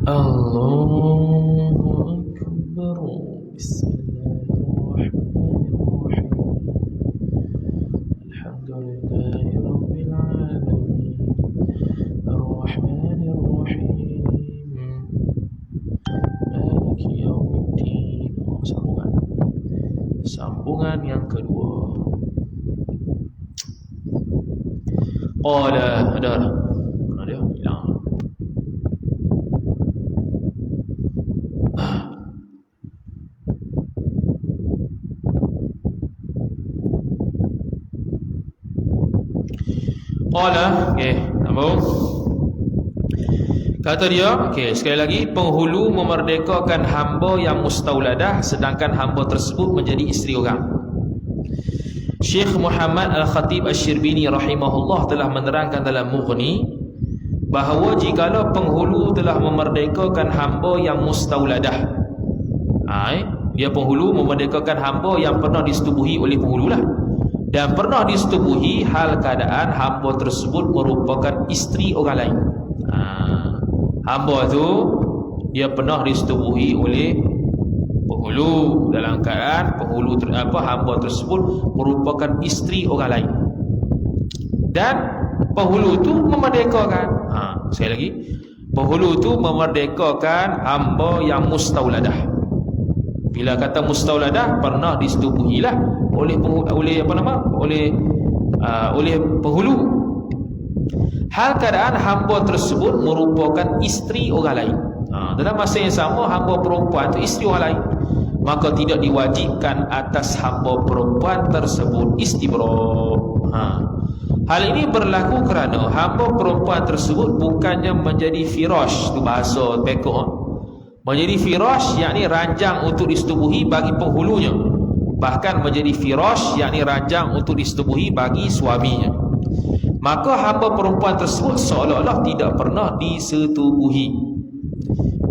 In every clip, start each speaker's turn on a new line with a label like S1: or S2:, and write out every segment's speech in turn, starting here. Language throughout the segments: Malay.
S1: Allahu Akbar. Bismillahirrahmanirrahim. Alhamdulillahi Rabbil Alamin. Ar-Rahmanir-Rahim. Maliki Yawmiddin. Sambungan yang kedua. Qala, ada mana dia? Hilang. Qala, okey, sambung. Kata dia, okey, sekali lagi, penghulu memerdekakan hamba yang mustauladah sedangkan hamba tersebut menjadi isteri orang. Syekh Muhammad Al-Khatib Asy-Syirbini rahimahullah telah menerangkan dalam Mughni bahawa jikalau penghulu telah memerdekakan hamba yang mustauladah, dia penghulu memerdekakan hamba yang pernah disetubuhi oleh penghulu lah, dan pernah disetubuhi hal keadaan hamba tersebut merupakan isteri orang lain. Hamba tu dia pernah disetubuhi oleh penghulu dalam keadaan penghulu hamba tersebut merupakan isteri orang lain, dan penghulu tu memerdekakan. Sekali lagi, penghulu tu memerdekakan hamba yang mustauladah. Bila kata mustauladah, pernah disetubuhilah oleh penghulu. Hal keadaan hamba tersebut merupakan isteri orang lain. Dalam masa yang sama, hamba perempuan itu isteri orang lain, maka tidak diwajibkan atas hamba perempuan tersebut istibra'. Hal ini berlaku kerana hamba perempuan tersebut bukannya menjadi firash, itu bahasa pekok, menjadi firash yakni ranjang untuk disetubuhi bagi penghulunya, bahkan menjadi firash yakni ranjang untuk disetubuhi bagi suaminya. Maka hamba perempuan tersebut seolah-olah tidak pernah disetubuhi.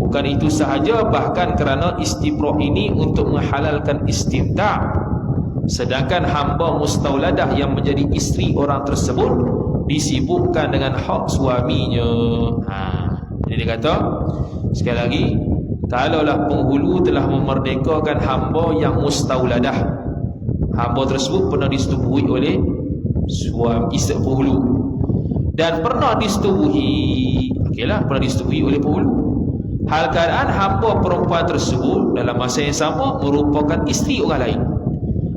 S1: Bukan itu sahaja, bahkan kerana istibra' ini untuk menghalalkan istimta', sedangkan hamba mustauladah yang menjadi isteri orang tersebut disibukkan dengan hak suaminya. Jadi dia kata, sekali lagi, kalaulah penghulu telah memerdekakan hamba yang mustauladah, hamba tersebut pernah disetubuhi oleh suami isteri penghulu dan pernah disetubuhi, pernah disetubuhi oleh penghulu, hal keadaan hamba perempuan tersebut dalam masa yang sama merupakan isteri orang lain,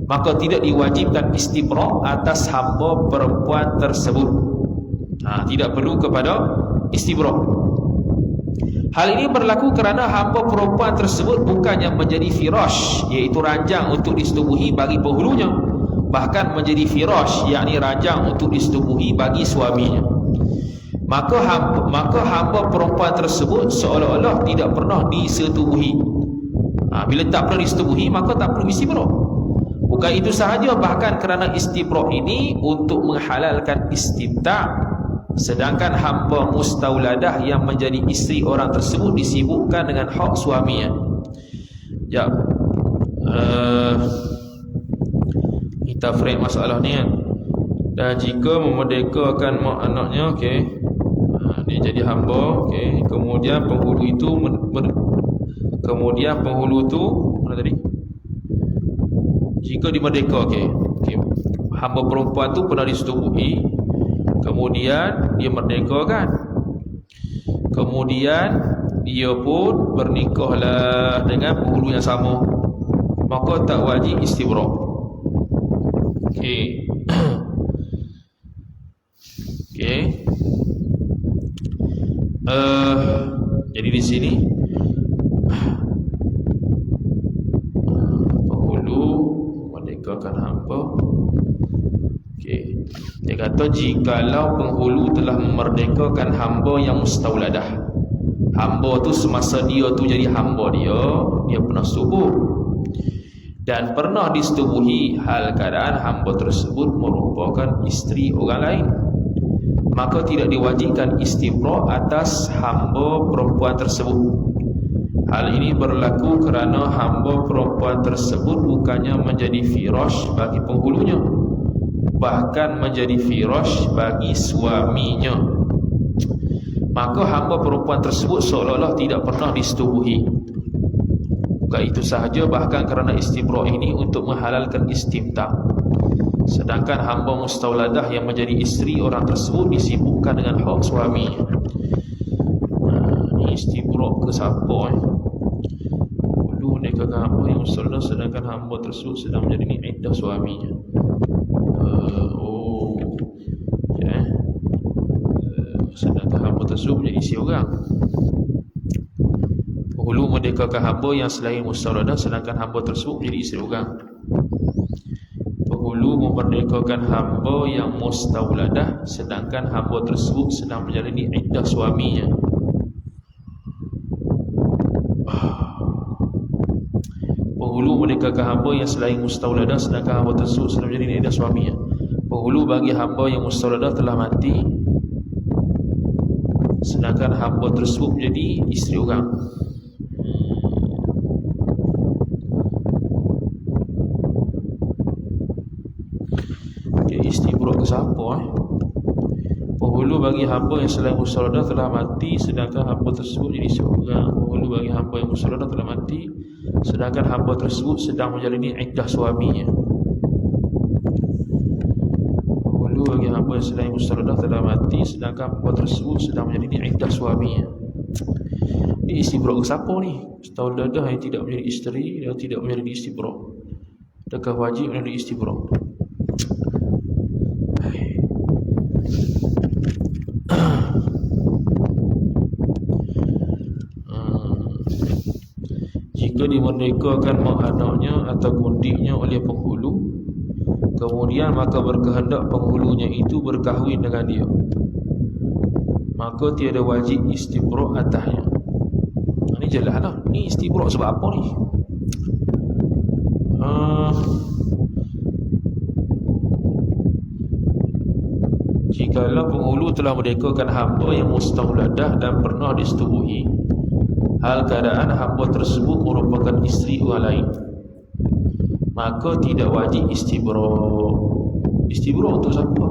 S1: maka tidak diwajibkan istibra' atas hamba perempuan tersebut. Tidak perlu kepada istibra'. Hal ini berlaku kerana hamba perempuan tersebut bukannya menjadi firash, iaitu ranjang untuk disetubuhi bagi penghulunya, bahkan menjadi firash yakni ranjang untuk disetubuhi bagi suaminya. Maka hamba perempuan tersebut seolah-olah tidak pernah disetubuhi. Bila tak pernah disetubuhi, maka tak perlu istibra'. Bukan itu sahaja, bahkan kerana istibra' ini untuk menghalalkan istimta', sedangkan hamba mustauladah yang menjadi isteri orang tersebut disibukkan dengan hak suaminya. Kita frame masalah ni kan. Dan jika memerdekakan mak anaknya, dia jadi hamba, kemudian penghulu itu mana tadi? Jika dimerdeka, hamba perempuan tu pernah disetubuhi, kemudian dia merdekakan, kemudian dia pun bernikahlah dengan penghulu yang sama, maka tak wajib istibra'. Jadi di sini penghulu merdekakan hamba. Dia kata jikalau penghulu telah memerdekakan hamba yang mustauladah, hamba tu semasa dia tu jadi hamba dia pernah subuh dan pernah disetubuhi, hal keadaan hamba tersebut merupakan isteri orang lain, maka tidak diwajibkan istibra' atas hamba perempuan tersebut. Hal ini berlaku kerana hamba perempuan tersebut bukannya menjadi firash bagi penghulunya, bahkan menjadi firash bagi suaminya. maka hamba perempuan tersebut seolah-olah tidak pernah disetubuhi. Bukan itu sahaja, bahkan kerana istibra' ini untuk menghalalkan istimta'. Sedangkan hamba mustauladah yang menjadi isteri orang tersebut disibukkan dengan hak suaminya. Ini istibra' ke siapa Dulu nikah hamba yang mustauladah sedangkan hamba tersebut sedang menjadi iddah suaminya. Sedangkan hamba tersebut menjadi isteri orang. Penghulu merdekakan hamba yang selain mustaudadah sedangkan hamba tersebut menjadi isteri orang. Penghulu memerdekakan hamba yang mustaudadah sedangkan hamba tersebut sedang menjalani iddah suaminya. Penghulu merdekakan hamba yang selain mustaudadah sedangkan hamba tersebut sedang menjalani iddah suaminya. Penghulu bagi hamba yang mustaudadah telah mati sedangkan hamba tersebut menjadi isteri orang. Istibra' ke siapa Penghulu bagi hamba yang selain mustaudadah telah mati sedangkan hamba tersebut jadi isteri orang. Penghulu bagi hamba yang mustaudadah telah mati sedangkan hamba tersebut sedang menjalani iddah suaminya. Penghulu bagi hamba yang selain mustaudadah telah mati sedangkan hamba tersebut sedang menjalani iddah suaminya. Ini istibra' ke siapa ni? Mustaudadah yang tidak menjadi isteri dan tidak menjadi istibra'. Adakah wajib menjadi istibra'? Jika dimerdekakan mak anaknya atau gundiknya oleh penghulu, kemudian maka berkehendak penghulunya itu berkahwin dengan dia, maka tiada wajib istibra' atasnya. Ini jelas lah. Ni istibra' sebab apa ni? Jikalau penghulu telah merdekakan hamba yang mustaudadah dan pernah disetubuhi, hal keadaan hamba tersebut merupakan isteri orang lain, maka tidak wajib istibra'. Istibra' untuk siapa?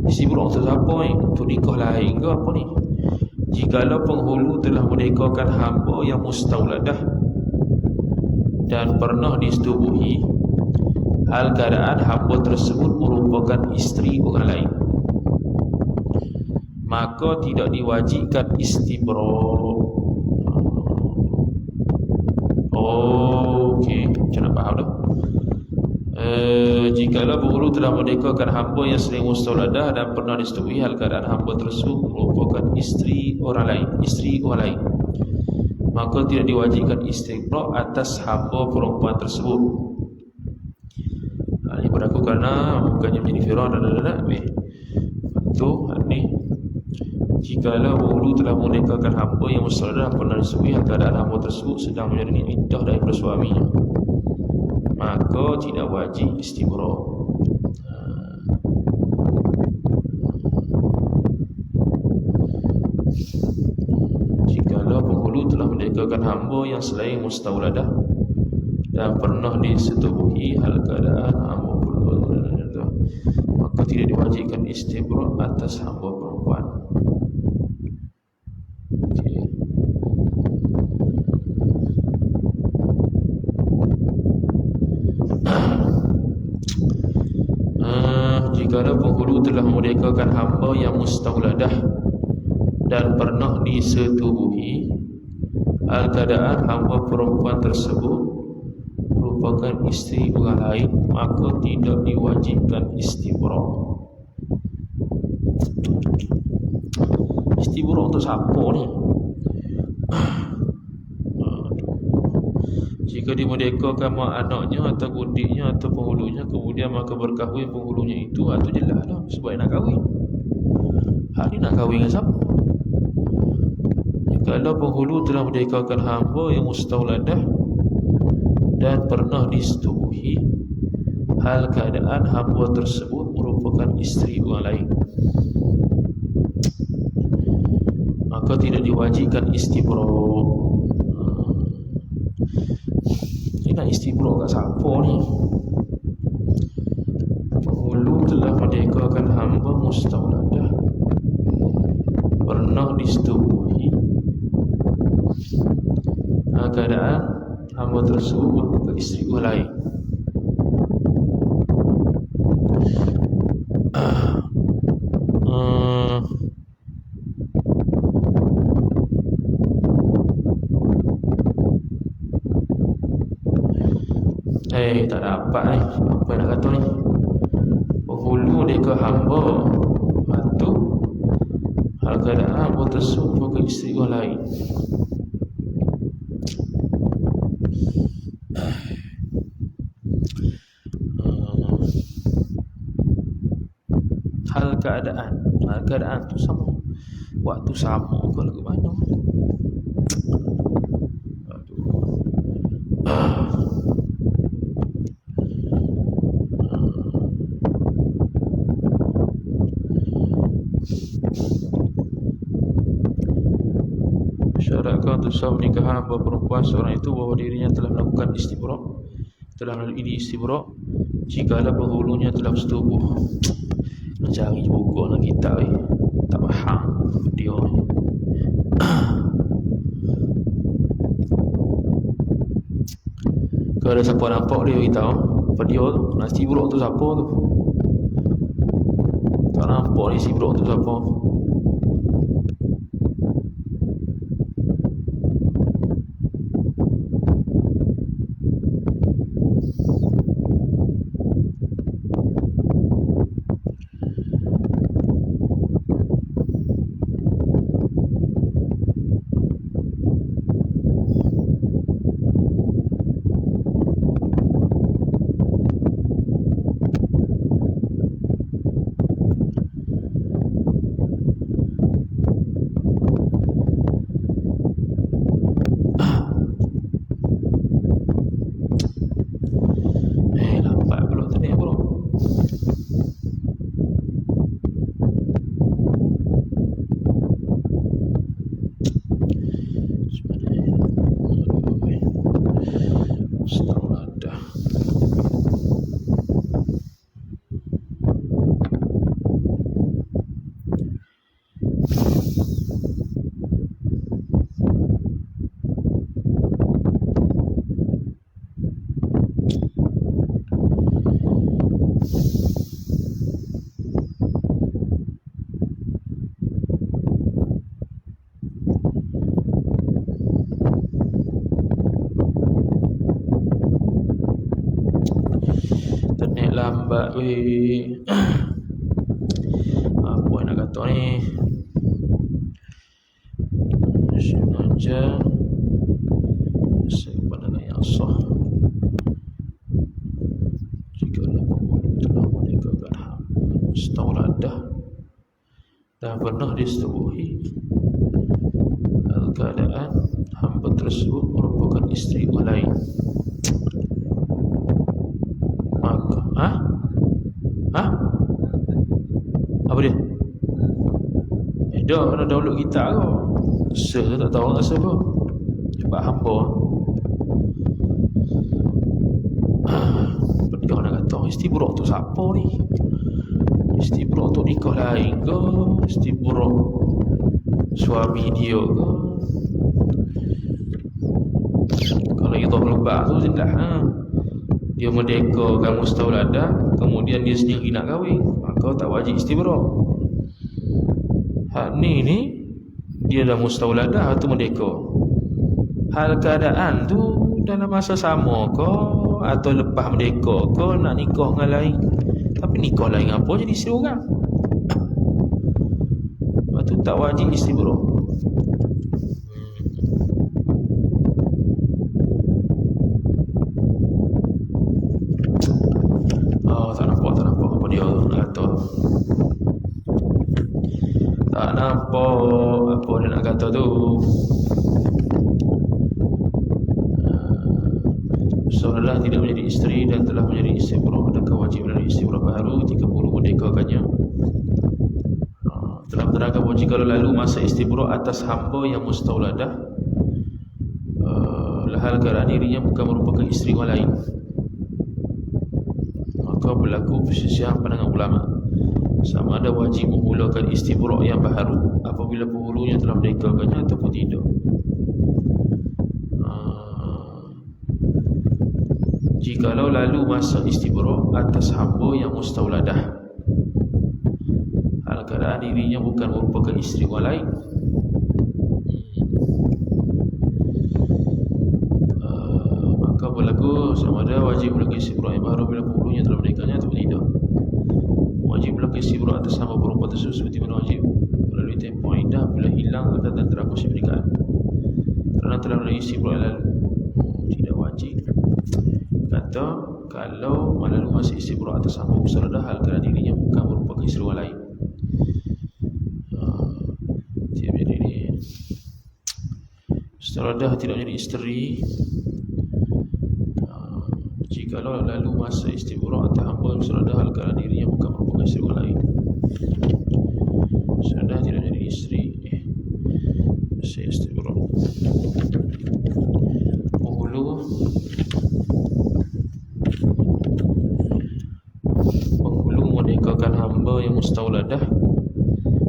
S1: Istibra' untuk siapa ni? Untuk nikah lain ke apa ni? Jikalau penghulu telah merdekakan hamba yang mustaudadah dan pernah disetubuhi, hal keadaan hamba tersebut merupakan isteri orang lain, maka tidak diwajibkan istibra'. Okey, macam nak faham dah. Jikalau penghulu telah merdekakan hamba yang selain mustaudadah dan pernah disetubuhi, hal keadaan hamba tersebut merupakan isteri orang lain, maka tidak diwajibkan istibra' atas hamba perempuan tersebut. Ini berlaku kerana bukannya menjadi fir'aun dan tu ni. Jikalau penghulu telah merdekakan hamba yang mustaudadah dan pernah disetubuhi, hal keadaan hamba tersebut sedang menjalani iddah daripada suaminya, maka tidak wajib istibra'. Jikalau penghulu telah merdekakan hamba yang selain mustaudadah dan pernah disetubuhi, hal keadaan hamba perempuan, maka tidak diwajibkan istibra' atas hamba perempuan. Jikalau penghulu telah merdekakan hamba yang mustaudadah dan pernah disetubuhi, hal keadaan hamba perempuan tersebut merupakan isteri orang lain, maka tidak diwajibkan istibra'. Istibra' untuk siapa ni? Jika dimerdekakan mak anaknya atau gundiknya atau penghulunya, kemudian maka berkahwin penghulunya itu, itu jelas lah sebab nak kahwin. Hal ni nak kahwin dengan siapa? Jikalau penghulu telah merdekakan hamba yang mustaudadah dan pernah disetubuhi, hal keadaan hamba tersebut merupakan isteri orang lain, maka tidak diwajibkan istibra'. Ini nak istibra' kat siapa ni? Penghulu telah merdekakan hamba mustaudadah pernah disetubuhi keadaan hamba tersebut ke isteri orang lain. Tak dapat ni. Apa nak kata ni? Penghulu dia ke hamba, tu hal keadaan hamba tersebut ke isteri orang lain. Hal keadaan tu sama, waktu sama ke lagu mana? Syarat untuk sah pernikahan hamba perempuan seorang itu bahawa dirinya telah melakukan istibra', telah melalui istibra' jikalau penghulunya telah bersetubuh. Nak cari buku dalam kitab ni, tak faham dia ni. Kalau ada siapa nampak dia beritahu apa dia tu, nak istibra' tu siapa tu. Tak nampak ni istibra' tu siapa. Lambat weh. Apa nak kata ni? Sengaja sepandangan yang sah. Jika penghulu telah meninggalkan hamba mustawladah dan pernah disetubuhi keadaan hamba tersebut merupakan isteri orang lain, apa dia? Dia kena download kita ke? Saya tak tahu rasa apa. Sebab hamba. Dia nak kata istibra' tu siapa ni? Istibra' tu nikah lain ke? Istibra' suami dia ke? Kalau kita melubah tu jelas dia merdekakan mustawladah, kemudian dia sendiri nak kahwin, maka tak wajib istibra'. Hak ni dia dah mustawladah atau merdeka. Hal keadaan tu dalam masa sama ke atau lepas merdeka ke nak nikah dengan lain. Tapi nikah lain apa jadi isteri orang. Lepas tu tak wajib istibra'. Tak nampak apa dia nak kata. Tak nampak apa dia nak kata tu. Seolah tidak menjadi isteri dan telah menjadi istibra', adakah wajib menjadi istibra' baru jika perlu merdekakannya? Telah menerangkan bahawa jika lalu masa istibra' atas hamba yang mustawladah, hal keadaan dirinya bukan merupakan isteri orang lain, maka berlaku perselisihan pandangan ulama. sama ada wajib memulakan istibrak yang baharu apabila penghulunya telah menikakannya ataupun tidak. Jikalau lalu masa istibrak atas hamba yang mustauladah, hal keadaan dirinya bukan merupakan isteri orang lain, maka berlaku sama ada wajib melakukan istibrak yang baharu bila penghulunya telah menikahnya atau tidak. Wajib melakukan istibrak atas hamba perempuan tersebut seperti mana wajib melalui tempoh iddah bila hilang dan terhapus pernikahan kerana telah melalui istibrak yang lalu. Tidak wajib. Kata kalau melalui masa istibrak atas hamba mustauladah hal kerana dirinya bukan merupakan isteri orang lain. Jadi ini mustauladah tidak menjadi isteri jikalau lalu masa istibrak atas hamba mustauladah hal kerana dirinya bukan merupakan isteri orang lain. Mustauladah tidak menjadi isteri masa istibrak. Penghulu menikahkan hamba yang mustauladah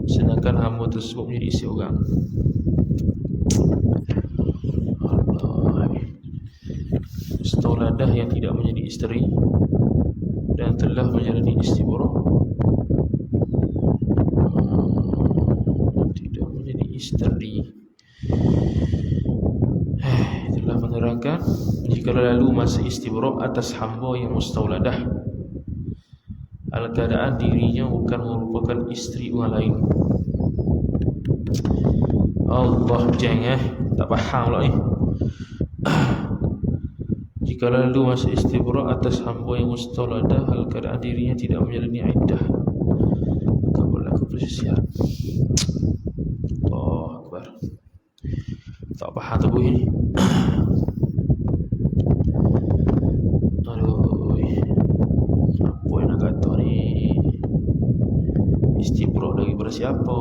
S1: sedangkan hamba tersebut menjadi isteri orang. Mustauladah yang tidak menjadi isteri dan telah menjalani istibrak, tidak menjadi isteri, telah menerangkan jika lalu masa istibrak atas hamba yang mustauladah hal keadaan dirinya bukan merupakan isteri orang lain. Allah jangan tak faham pula ni. Jika lalu masa istibrak atas hamba yang mustauladah hal keadaan dirinya tidak menjalani iddah, maka berlaku perselisihan. Allahu Akbar. Tak faham tu ini. Aduh, apa yang nak kata ni? Istibrak daripada siapa?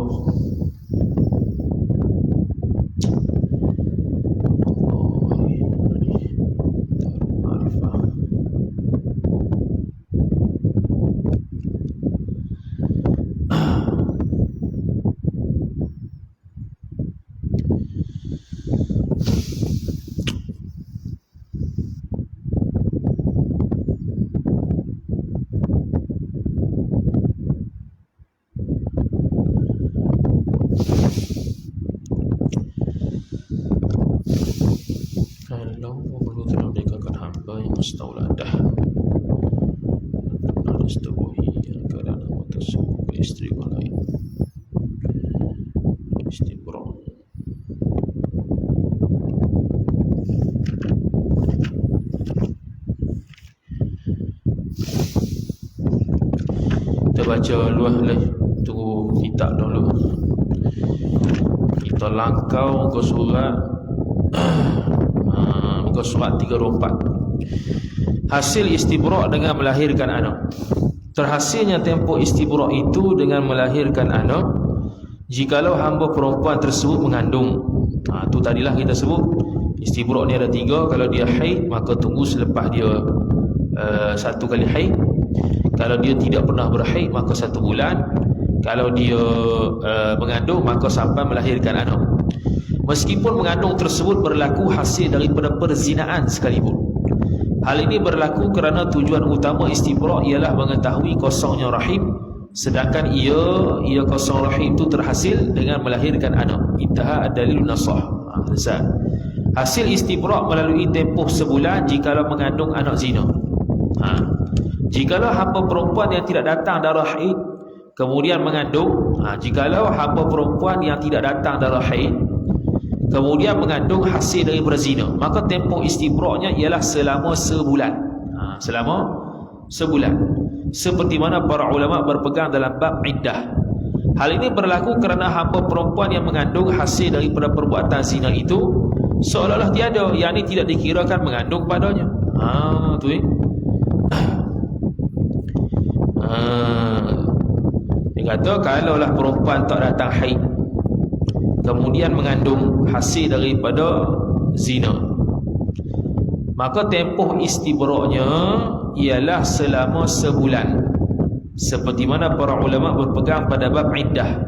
S1: Mustauladah ada setubuhi keadaan hamba tersebut ke isteri orang lain. Istibrak kita baca luah leh, tunggu kitab dulu. Kita langkau muka surat muka surat 34. Hasil istibrak dengan melahirkan anak. Terhasilnya tempoh istibrak itu dengan melahirkan anak jikalau hamba perempuan tersebut mengandung. Tu tadilah kita sebut istibrak ni ada 3. Kalau dia haid maka tunggu selepas dia 1 kali haid. Kalau dia tidak pernah berhaid maka 1 bulan. Kalau dia mengandung maka sampai melahirkan anak. Meskipun mengandung tersebut berlaku hasil daripada perzinaan sekalipun. Hal ini berlaku kerana tujuan utama istibrak ialah mengetahui kosongnya rahim, sedangkan ia kosong rahim itu terhasil dengan melahirkan anak. Intaha ad-dalilun nasah. Hasil istibrak melalui tempoh sebulan jikalau mengandung anak zina. Jikalau hamba perempuan yang tidak datang darah haid kemudian mengandung, jikalau hamba perempuan yang tidak datang darah haid kemudian mengandung hasil daripada zina, maka tempoh istibraknya ialah selama sebulan. Selama sebulan. Seperti mana para ulama berpegang dalam bab iddah. Hal ini berlaku kerana hamba perempuan yang mengandung hasil daripada perbuatan zina itu seolah-olah tiada, yang ini tidak dikirakan mengandung padanya. Tu dia kata kalaulah perempuan tak datang haid kemudian mengandung hasil daripada zina, maka tempoh istibraknya ialah selama sebulan. seperti mana para ulama berpegang pada bab iddah.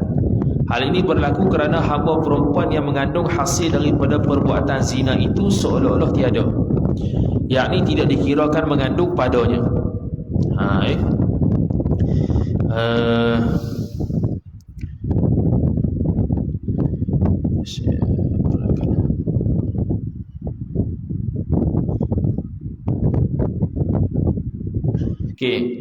S1: Hal ini berlaku kerana hamba perempuan yang mengandung hasil daripada perbuatan zina itu seolah-olah tiada, yakni tidak dikirakan mengandung padanya. Okey.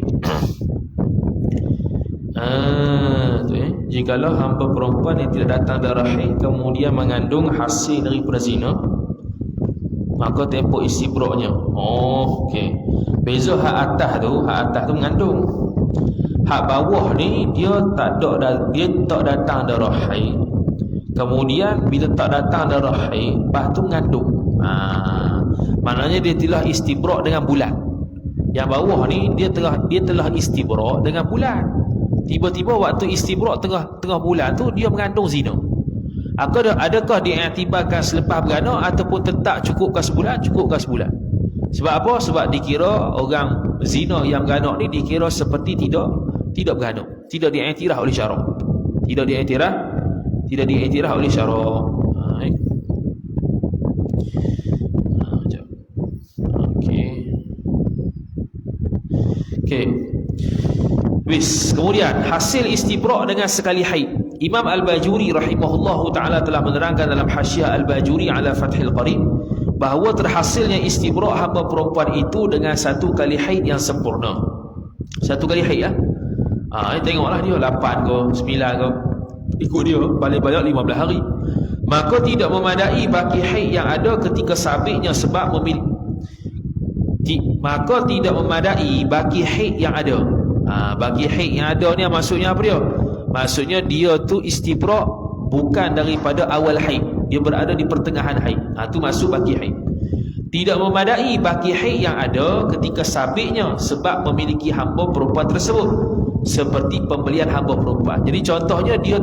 S1: Jikalau hamba perempuan yang tidak datang dari haid kemudian mengandung hasil daripada zina, maka tempoh istibraknya. Okey. Beza hak atas tu mengandung. Hak bawah ni dia tak datang dari haid. Kemudian bila tak datang dari haid, lepas tu mengandung. Maknanya dia telah istibrak dengan bulan. Yang bawah ni dia telah istibrak dengan bulan. Tiba-tiba waktu istibrak tengah bulan tu dia mengandung zina. Adakah dia iktibarkan selepas beranak ataupun tetap cukupkan sebulan? Cukupkan sebulan. Sebab apa? Sebab dikira orang zina yang beranak ni dikira seperti tidak beranak. Tidak diiktiraf oleh syarak. Tidak diiktiraf oleh syarak. Okey. Kemudian hasil istibrak dengan sekali haid. Imam Al-Bajuri rahimahullahu taala telah menerangkan dalam Hasyiah Al-Bajuri ala Fathil Qarib bahawa terhasilnya istibrak hamba perempuan itu dengan satu kali haid yang sempurna. Satu kali haid tengoklah dia 8 ke 9 ke, ikut dia paling banyak 15 hari. Maka tidak memadai baki haid yang ada ketika sabitnya sebab maka tidak memadai baki haid yang ada. Bagi haid yang ada ni maksudnya apa dia? Maksudnya dia tu istibrak bukan daripada awal haid, dia berada di pertengahan haid. Tu masuk baki haid. Tidak memadai baki haid yang ada ketika sabitnya sebab memiliki hamba perempuan tersebut, seperti pembelian hamba perempuan. Jadi contohnya dia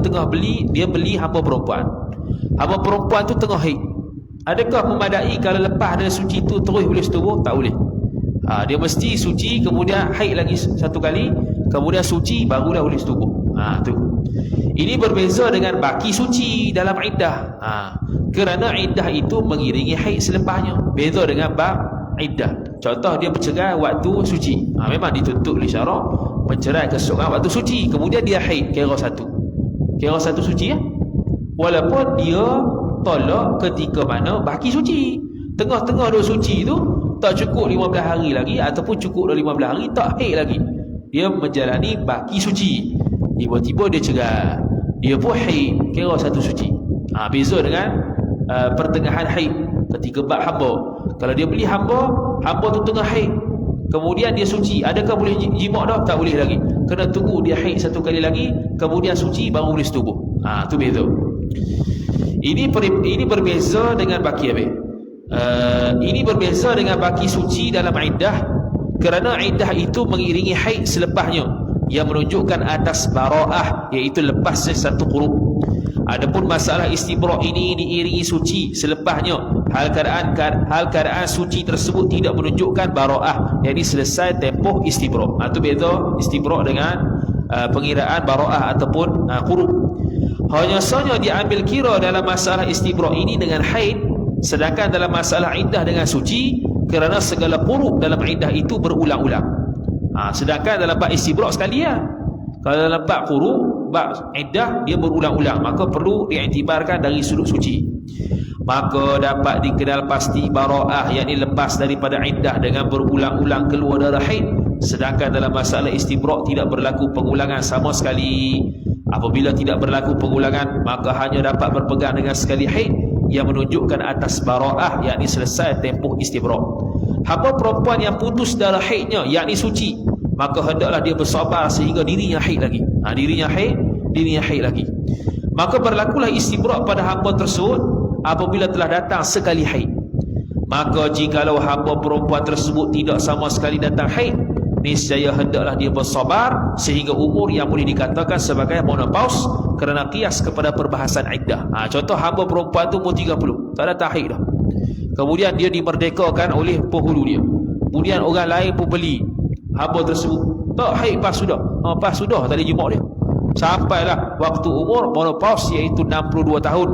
S1: beli hamba perempuan. Hamba perempuan tu tengah haid. Adakah memadai kalau lepas dari suci tu terus boleh setubuh? Tak boleh. Dia mesti suci, kemudian haid lagi satu kali, kemudian suci, barulah boleh setubuh. Tu. Ini berbeza dengan baki suci dalam iddah. Kerana iddah itu mengiringi haid selepasnya. Beza dengan bab iddah. Contoh dia bercerai waktu suci. Memang dituntut oleh syarak mencerai seseorang waktu suci, kemudian dia haid kira satu suci walaupun dia tolak ketika mana baki suci. Tengah-tengah dua suci tu tak cukup 15 hari lagi ataupun cukup dah 15 hari tak haid lagi, dia menjalani baki suci, tiba-tiba dia cerai, dia pun haid kira satu suci. Beza dengan pertengahan haid ketika bab hamba. Kalau dia beli hamba tu tengah haid, kemudian dia suci, adakah boleh jimat dah? Tak boleh lagi, kena tunggu dia haid satu kali lagi, kemudian suci baru boleh setubuh. Tu beza. Ini berbeza dengan baki habis. Ini berbeza dengan baki suci dalam iddah, kerana iddah itu mengiringi haid selepasnya yang menunjukkan atas bara'ah, iaitu lepasnya satu qurub. Adapun masalah istibrak ini diiringi suci selepasnya, hal keadaan suci tersebut tidak menunjukkan bara'ah, yakni selesai tempoh istibrak. Itu beza istibrak dengan pengiraan bara'ah ataupun qurub. Hanya saja diambil kira dalam masalah istibrak ini dengan haid, sedangkan dalam masalah iddah dengan suci, kerana segala qurub dalam iddah itu berulang-ulang. Sedangkan dalam bab istibrak sekali kalau dalam bab qurub, bab iddah dia berulang-ulang, maka perlu diiktibarkan dari sudut suci. Maka dapat dikenal pasti bara'ah, yakni lepas daripada iddah dengan berulang-ulang keluar darah haid. Sedangkan dalam masalah istibrak tidak berlaku pengulangan sama sekali. Apabila tidak berlaku pengulangan, maka hanya dapat berpegang dengan sekali haid yang menunjukkan atas bara'ah, yakni selesai tempoh istibrak. Hamba perempuan yang putus darah haidnya, yakni suci, maka hendaklah dia bersabar sehingga dirinya haid lagi. Dirinya haid lagi. Maka berlakulah istibrak pada hamba tersebut apabila telah datang sekali haid. Maka jikalau hamba perempuan tersebut tidak sama sekali datang haid, niscaya hendaklah dia bersabar sehingga umur yang boleh dikatakan sebagai menopause, kerana kias kepada perbahasan iddah. Contoh hamba perempuan tu umur 30, tak datang haid dah. Kemudian dia dimerdekakan oleh penghulu dia. Kemudian orang lain pun beli hamba tersebut, tak haid pas sudah. Lepas sudah tak boleh jumpa dia. Sampailah waktu umur menopause, iaitu 62 tahun.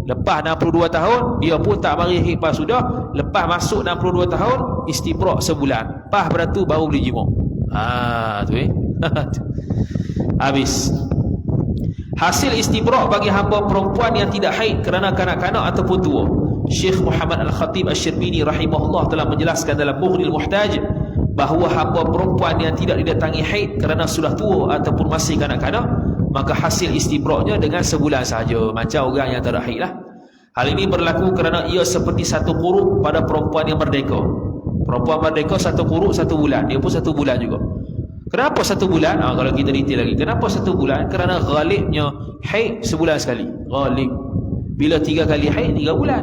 S1: Lepas 62 tahun dia pun tak mari haid. Lepas sudah, lepas masuk 62 tahun istibrak sebulan. Lepas beratu baru boleh jumpa. Tu habis. Hasil istibrak bagi hamba perempuan yang tidak haid kerana kanak-kanak ataupun tua. Syekh Muhammad Al-Khatib Asy-Syarbini rahimahullah telah menjelaskan dalam Mughnil Muhtaj bahawa hamba perempuan yang tidak didatangi haid kerana sudah tua ataupun masih kanak-kanak, maka hasil istibraknya dengan sebulan sahaja, macam orang yang tak ada haid lah. Hal ini berlaku kerana ia seperti satu quru' pada perempuan yang merdeka. Perempuan merdeka satu quru' 1 bulan, dia pun 1 bulan juga. Kenapa 1 bulan? Kalau kita detail lagi, kenapa 1 bulan? Kerana ghalibnya haid sebulan sekali. Ghalib. Bila 3 kali haid 3 bulan.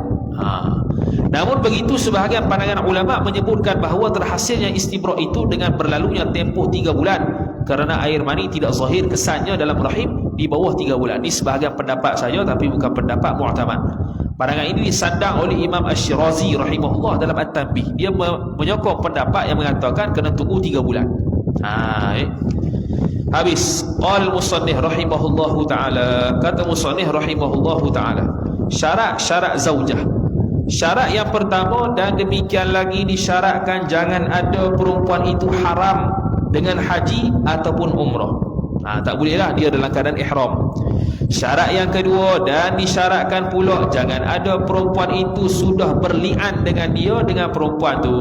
S1: Namun begitu, sebahagian pandangan ulama menyebutkan bahawa terhasilnya istibrak itu dengan berlalunya tempoh 3 bulan kerana air mani tidak zahir kesannya dalam rahim di bawah 3 bulan. Ini sebahagian pendapat saja, tapi bukan pendapat mu'tamad. Pandangan ini disandang oleh Imam Asy-Syirazi rahimahullah dalam At-Tanbih. Dia menyokong pendapat yang mengatakan kena tunggu 3 bulan. Habis. Qala al-musannif rahimahullahu ta'ala, kata musannif rahimahullahu ta'ala, syarat-syarat zaujah. Syarat yang pertama, dan demikian lagi disyaratkan jangan ada perempuan itu haram dengan haji ataupun umrah. Tak bolehlah dia dalam keadaan ihram. Syarat yang kedua, dan disyaratkan pula jangan ada perempuan itu sudah berli'an dengan dia, dengan perempuan tu.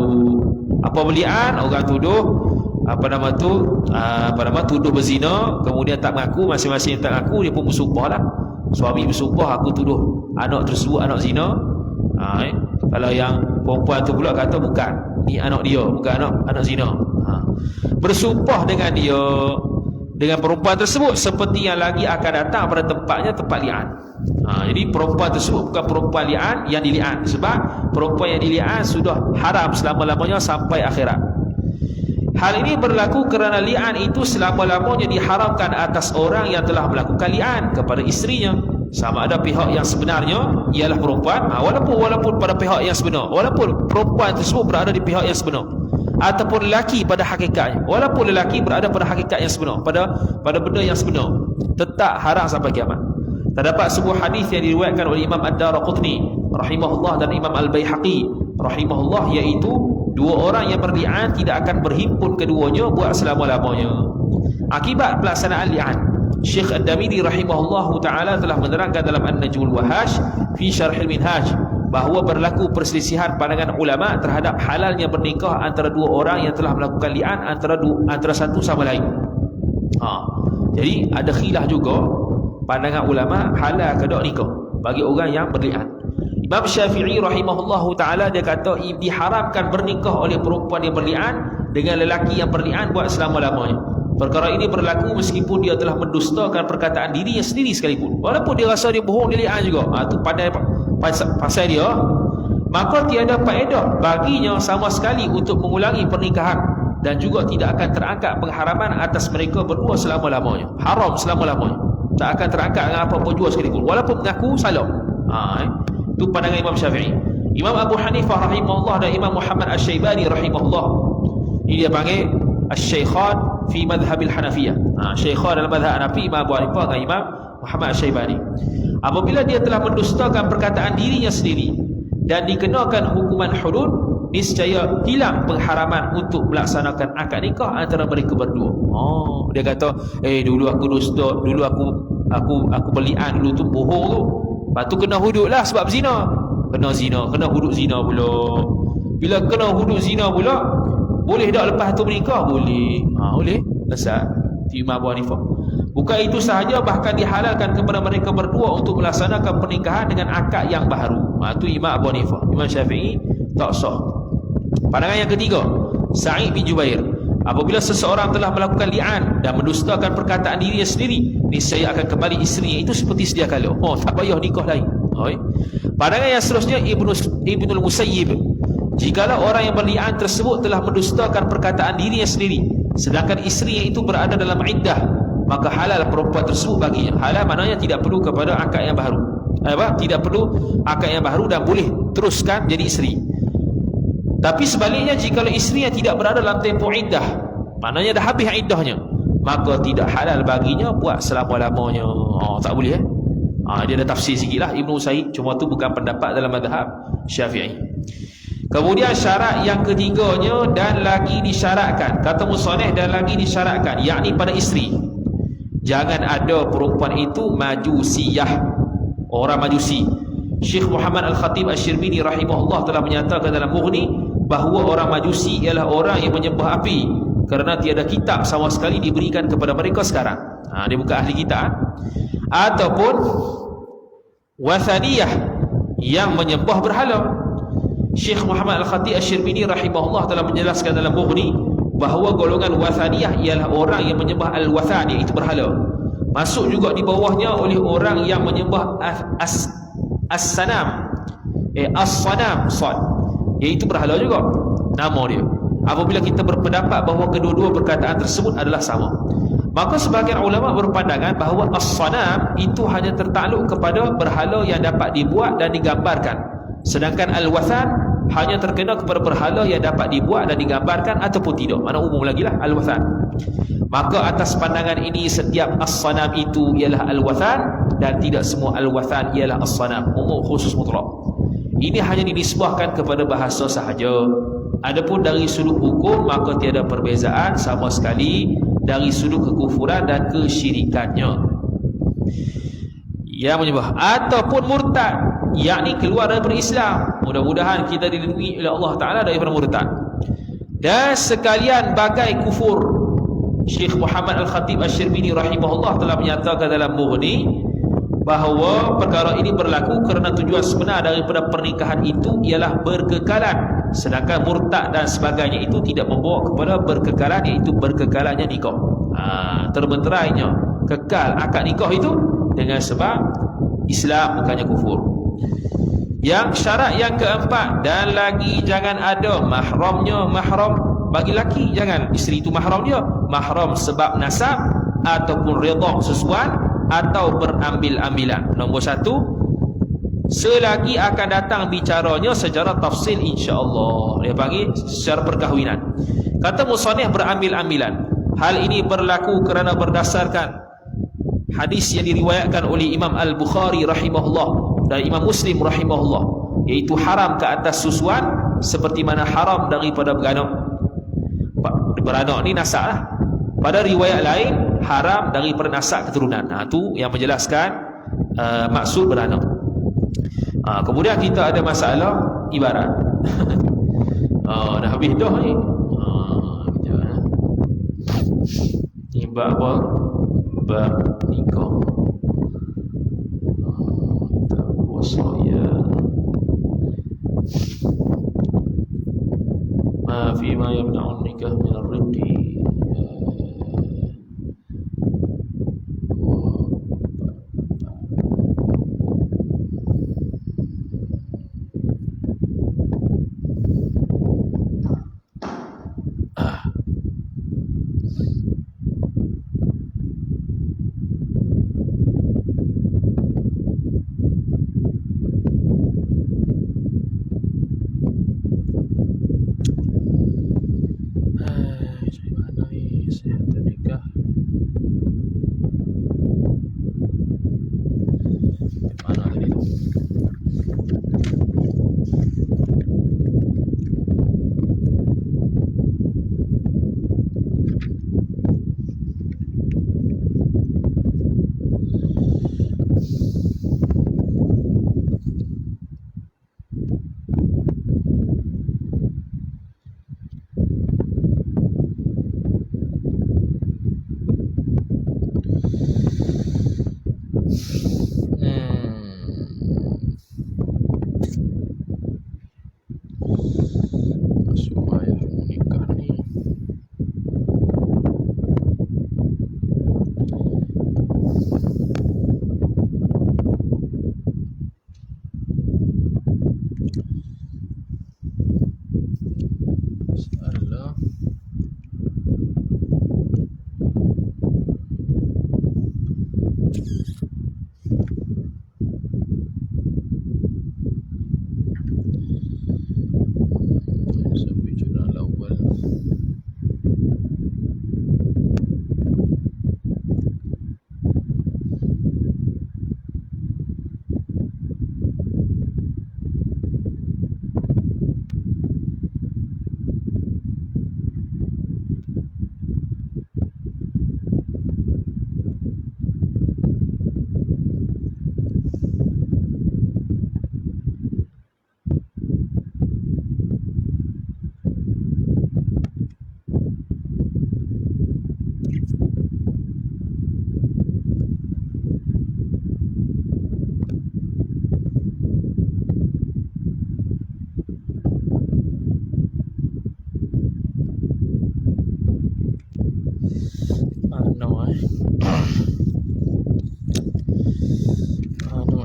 S1: Apa berli'an? Orang tuduh tuduh berzina, kemudian tak mengaku, masing-masing tak mengaku, dia pun bersumpah lah. Suami bersumpah, aku tuduh anak tersebut anak zina. Kalau yang perempuan tu pula kata bukan, ni anak dia, bukan anak zina. Bersumpah dengan dia, dengan perempuan tersebut seperti yang lagi akan datang pada tempatnya, tempat li'an. Jadi perempuan tersebut bukan perempuan li'an yang dili'an, sebab perempuan yang dili'an sudah haram selama-lamanya sampai akhirat. Hal ini berlaku kerana li'an itu selama-lamanya diharamkan atas orang yang telah melakukan li'an kepada isterinya, sama ada pihak yang sebenarnya ialah perempuan, walaupun pada pihak yang sebenar, walaupun perempuan tersebut berada di pihak yang sebenar, ataupun lelaki pada hakikatnya, walaupun lelaki berada pada hakikat yang sebenar, pada benda yang sebenar, tetap haram sampai kiamat. Terdapat sebuah hadis yang diriwayatkan oleh Imam Ad-Darqutni rahimahullah dan Imam Al-Baihaqi rahimahullah, iaitu 2 orang yang berli'an tidak akan berhimpun keduanya buat selama-lamanya. Akibat pelaksanaan li'an, Syekh Ad-Damiri rahimahullahu ta'ala telah menerangkan dalam An-Najmul Wahash fi Syarhil Minhaj bahawa berlaku perselisihan pandangan ulama terhadap halalnya bernikah antara 2 orang yang telah melakukan li'an antara satu sama lain. Jadi ada khilaf juga pandangan ulama halal ke tak nikah bagi orang yang berli'an. Imam Syafi'i rahimahullahu ta'ala dia kata diharamkan bernikah oleh perempuan yang berli'an dengan lelaki yang berli'an buat selama-lamanya. Perkara ini berlaku meskipun dia telah mendustakan perkataan dirinya sendiri sekalipun, walaupun dia rasa dia bohong, dia li'an juga. Itu pandai pasal dia, maka tiada faedah baginya sama sekali untuk mengulangi pernikahan, dan juga tidak akan terangkat pengharaman atas mereka berdua selama-lamanya. Haram selama-lamanya, tak akan terangkat dengan apa-apa jua sekalipun, walaupun mengaku salah. Itu pandangan Imam Syafi'i. Imam Abu Hanifah rahimahullah dan Imam Muhammad Asy-Syaibani rahimahullah, ini dia panggil Asy-Syaikhan fi madhhabil Hanafiyah. Syaikhan dalam madhhab Hanafi, Imam Abu Hanifah dan Imam Muhammad Asy-Syaibani. Apabila dia telah mendustakan perkataan dirinya sendiri dan dikenakan hukuman hudud, niscaya hilang pengharaman untuk melaksanakan akad nikah antara mereka berdua. Dia kata, dulu aku dusta, dulu aku berli'an, dulu tu bohong tu. Lepas tu kena hudud lah sebab zina. Kena hudud zina pula. Bila kena hudud zina pula, boleh tak lepas tu menikah? Boleh. Boleh. Lesat. Imam Abu Hanifah. Bukan itu sahaja, bahkan dihalalkan kepada mereka berdua untuk melaksanakan pernikahan dengan akad yang baharu. Itu Imam Abu Hanifah. Imam Syafi'i tak sah. Pandangan yang ketiga, Sa'id bin Jubair, apabila seseorang telah melakukan li'an dan mendustakan perkataan dirinya sendiri, niscaya akan kembali isterinya itu seperti sedia kala. Tak payah nikah lain. Pandangan yang seterusnya, Ibnul Musayyib, jikalau orang yang berli'an tersebut telah mendustakan perkataan dirinya sendiri, sedangkan isterinya itu berada dalam iddah, maka halal perempuan tersebut baginya. Halal maknanya tidak perlu kepada akad yang baharu. Tidak perlu akad yang baharu dan boleh teruskan jadi isteri. Tapi sebaliknya, jikalau isterinya tidak berada dalam tempoh iddah, maknanya dah habis iddahnya, maka tidak halal baginya buat selama-lamanya. Tak boleh dia ada tafsir sikit lah Ibn Usaid, cuma tu bukan pendapat dalam mazhab Syafi'i. Kemudian syarat yang ketiganya, dan lagi disyaratkan, kata musannif, dan lagi disyaratkan, yakni pada isteri, jangan ada perempuan itu majusiyah, orang majusi. Syekh Muhammad Al-Khatib Asy-Syirbini rahimahullah telah menyatakan dalam Mughni bahawa orang majusi ialah orang yang menyembah api, kerana tiada kitab sama sekali diberikan kepada mereka sekarang. Dia bukan ahli kitab. Ataupun wathaniyah, yang menyembah berhala. Syekh Muhammad Al-Khatib Asy-Syirbini rahimahullah telah menjelaskan dalam Mughni bahawa golongan wathaniyah ialah orang yang menyembah al-wathan, iaitu berhala. Masuk juga di bawahnya oleh orang yang menyembah as-sanam, as-sanam sad, iaitu berhala juga nama dia. Apabila kita berpendapat bahawa kedua-dua perkataan tersebut adalah sama, maka sebahagian ulama berpandangan bahawa as-sanam itu hanya tertakluk kepada berhala yang dapat dibuat dan digambarkan, sedangkan al-wathan hanya terkena kepada berhala yang dapat dibuat dan digambarkan ataupun tidak. Mana umum lagi lah al-wathan. Maka atas pandangan ini, setiap as-sanam itu ialah al-wathan, dan tidak semua al-wathan ialah as-sanam. Umum khusus mutlak. Ini hanya dinisbahkan kepada bahasa sahaja. Adapun dari sudut hukum, maka tiada perbezaan sama sekali dari sudut kekufuran dan kesyirikannya. Yang menyembah ataupun murtad, yakni keluar daripada Islam. Mudah-mudahan kita dilindungi oleh Allah Ta'ala daripada murtad. Dan sekalian bagai kufur. Syekh Muhammad Al-Khatib Asy-Syirbini rahimahullah telah menyatakan dalam Mughni bahawa perkara ini berlaku kerana tujuan sebenar daripada pernikahan itu ialah berkekalan, sedangkan murtad dan sebagainya itu tidak membawa kepada berkekalan, iaitu berkekalannya nikah. Terbenterainya kekal akad nikah itu dengan sebab Islam, bukannya kufur. Yang syarat yang keempat, dan lagi jangan ada mahramnya. Mahram bagi laki, jangan isteri itu mahram dia, mahram sebab nasab ataupun redha sesuai atau berambil-ambilan. Nombor satu, selagi akan datang bicaranya secara tafsil insya-Allah. Dia panggil secara perkahwinan. Kata musannif berambil-ambilan. Hal ini berlaku kerana berdasarkan hadis yang diriwayatkan oleh Imam Al-Bukhari rahimahullah dan Imam Muslim rahimahullah, iaitu haram ke atas susuan seperti mana haram daripada beranak. Beranak ni nasab lah. Pada riwayat lain haram daripada nasab keturunan. Itu yang menjelaskan maksud beranak. Kemudian kita ada masalah ibarat. Dah habis dah ni. Ni bab apa? Bab nikah. Kita wasaya. Ma fi ma yamna'un nikah min ar-riddi.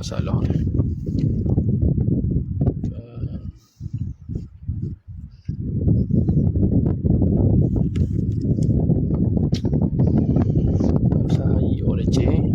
S1: masalah ni. Saya receh.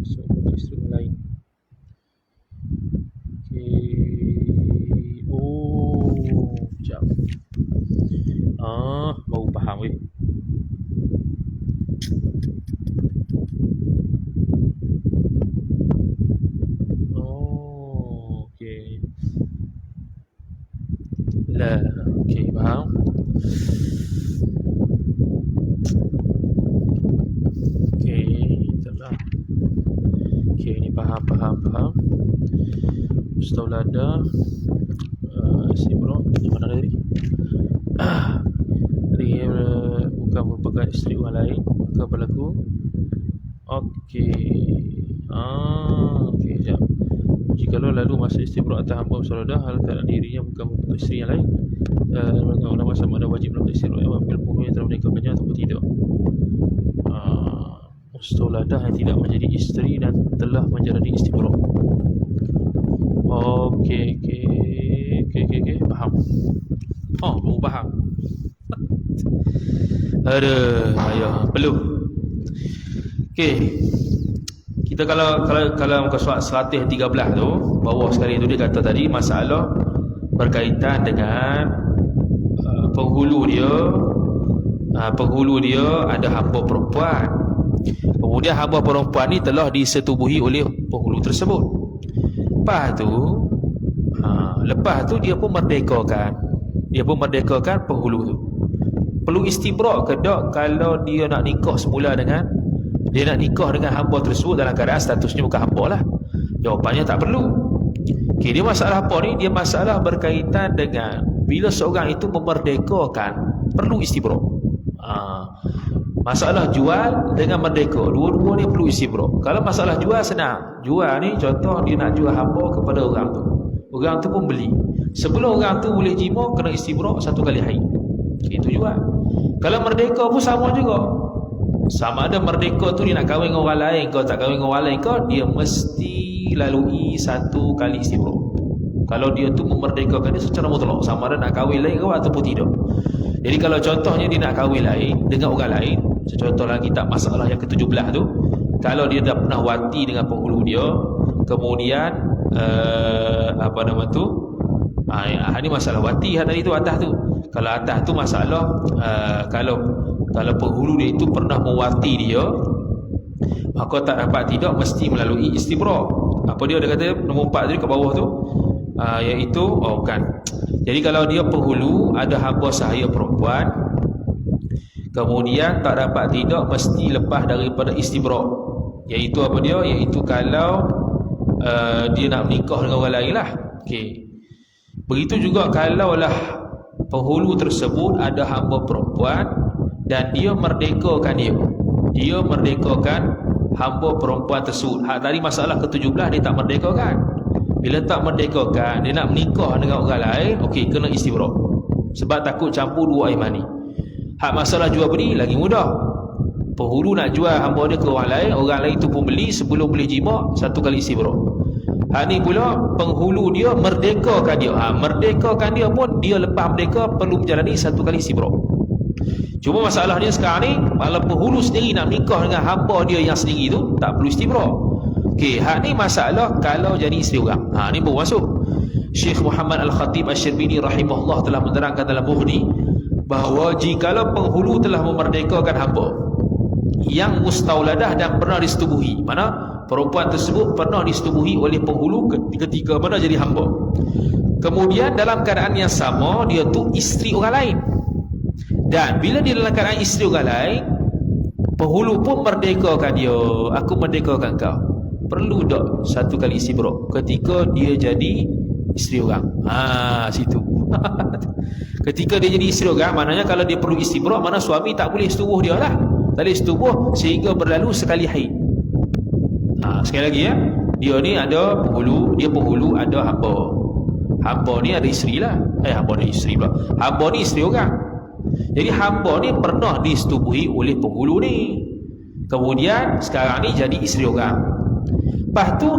S1: Seorang isteri orang lain. Okey. Oh, sekejap. Baru faham weh. Oh, okey. Lah, okey, faham. Okey, itulah. Okey, ni faham. Mustauladdah istibra di mana tadi? Dia bukan merupakan isteri orang lain, maka berlaku. Okey. Okey, sekejap. Jikalau lalu masa istibra atas hamba mustauladdah hal keadaan dirinya bukan merupakan isteri yang lain, ulama sama ada wajib melakukan istibra yang ambil penghulu yang telah menikahkannya ataupun tidak. Mustauladdah yang tidak menjadi isteri dan telah menjalani istibra. Okey, faham. Baru faham. Ayah, perlu. Okey. Kita kalau muka surat 113 tu, bawah sekali tu dia kata tadi masalah berkaitan dengan penghulu dia ada hamba perempuan. Kemudian hamba perempuan ni telah disetubuhi oleh penghulu tersebut. Lepas tu dia pun merdekakan penghulu tu. Perlu istibra ke tak kalau dia nak nikah semula dengan hamba tersebut dalam keadaan statusnya bukan hamba lah? Jawapannya tak perlu. Okey, dia masalah apa ni? Dia masalah berkaitan dengan bila seorang itu memerdekakan, perlu istibra. Masalah jual dengan merdeka, dua-dua ni perlu istibra. Kalau masalah jual senang. Jual ni contoh dia nak jual hamba kepada orang tu. Orang tu pun beli. Sebelum orang tu boleh jima kena istibra 1 kali haid. Okay, itu jual. Kalau merdeka pun sama juga. Sama ada merdeka tu dia nak kahwin dengan orang lain ke tak kahwin dengan orang lain ke, dia mesti lalui 1 kali istibra. Kalau dia tu memerdekakan dia secara mutlak, sama ada nak kahwin lain ke ataupun tidak. Jadi kalau contohnya dia nak kahwin lain dengan orang lain, contohlah kitab masalah yang ke-17 tu, kalau dia dah pernah wati dengan penghulu dia, kemudian ini masalah wati tadi tu atas tu. Kalau atas tu masalah kalau penghulu dia itu pernah mewati dia, maka tak dapat tidak mesti melalui istibra. Apa dia kata nombor 4 tadi kat bawah tu, iaitu bukan. Jadi kalau dia penghulu ada hamba sahaya perempuan, kemudian tak dapat tidak mesti lepas daripada istibra. Iaitu apa dia? Iaitu kalau dia nak menikah dengan orang lain lah. Okey. Begitu juga kalaulah penghulu tersebut ada hamba perempuan dan dia merdekakan dia merdekakan hamba perempuan tersebut. Tadi masalah ke-17 dia tak merdekakan. Bila tak merdekakan, dia nak menikah dengan orang lain, okey, kena istibra. Sebab takut campur 2 air mani. Masalah jual beli lagi mudah. Penghulu nak jual hamba dia ke orang lain tu pun beli, sebelum boleh jima 1 kali istibra. Ni pula penghulu dia merdekakan dia. Merdekakan dia pun dia lepas merdeka perlu menjalani 1 kali istibra. Cuma masalahnya sekarang ni, kalau penghulu sendiri nak menikah dengan hamba dia yang sendiri tu, tak perlu istibra. Okey, ni masalah kalau jadi isteri orang. Ni baru masuk. Syekh Muhammad Al-Khatib Asy-Syarbini rahimahullah telah menerangkan dalam Mughni bahawa jikalau penghulu telah memerdekakan hamba yang mustauladdah dan pernah disetubuhi, mana perempuan tersebut pernah disetubuhi oleh penghulu ketika mana jadi hamba, kemudian dalam keadaan yang sama dia tu isteri orang lain, dan bila dia dalam keadaan isteri orang lain, penghulu pun merdekakan dia. Aku merdekakan kau, perlu tak 1 kali istibra ketika dia jadi isteri orang? Situ. Ketika dia jadi isteri orang, maknanya kalau dia perlu istibra, mana suami tak boleh setubuh dia lah. Tak boleh setubuh sehingga berlalu sekali haid. Sekali lagi ya, dia ni ada penghulu, dia penghulu ada hamba. Hamba ni ada isteri lah. Hamba ni isteri pula. Hamba ni isteri orang. Jadi hamba ni pernah disetubuhi oleh penghulu ni. Kemudian sekarang ni jadi isteri orang. Lepas tu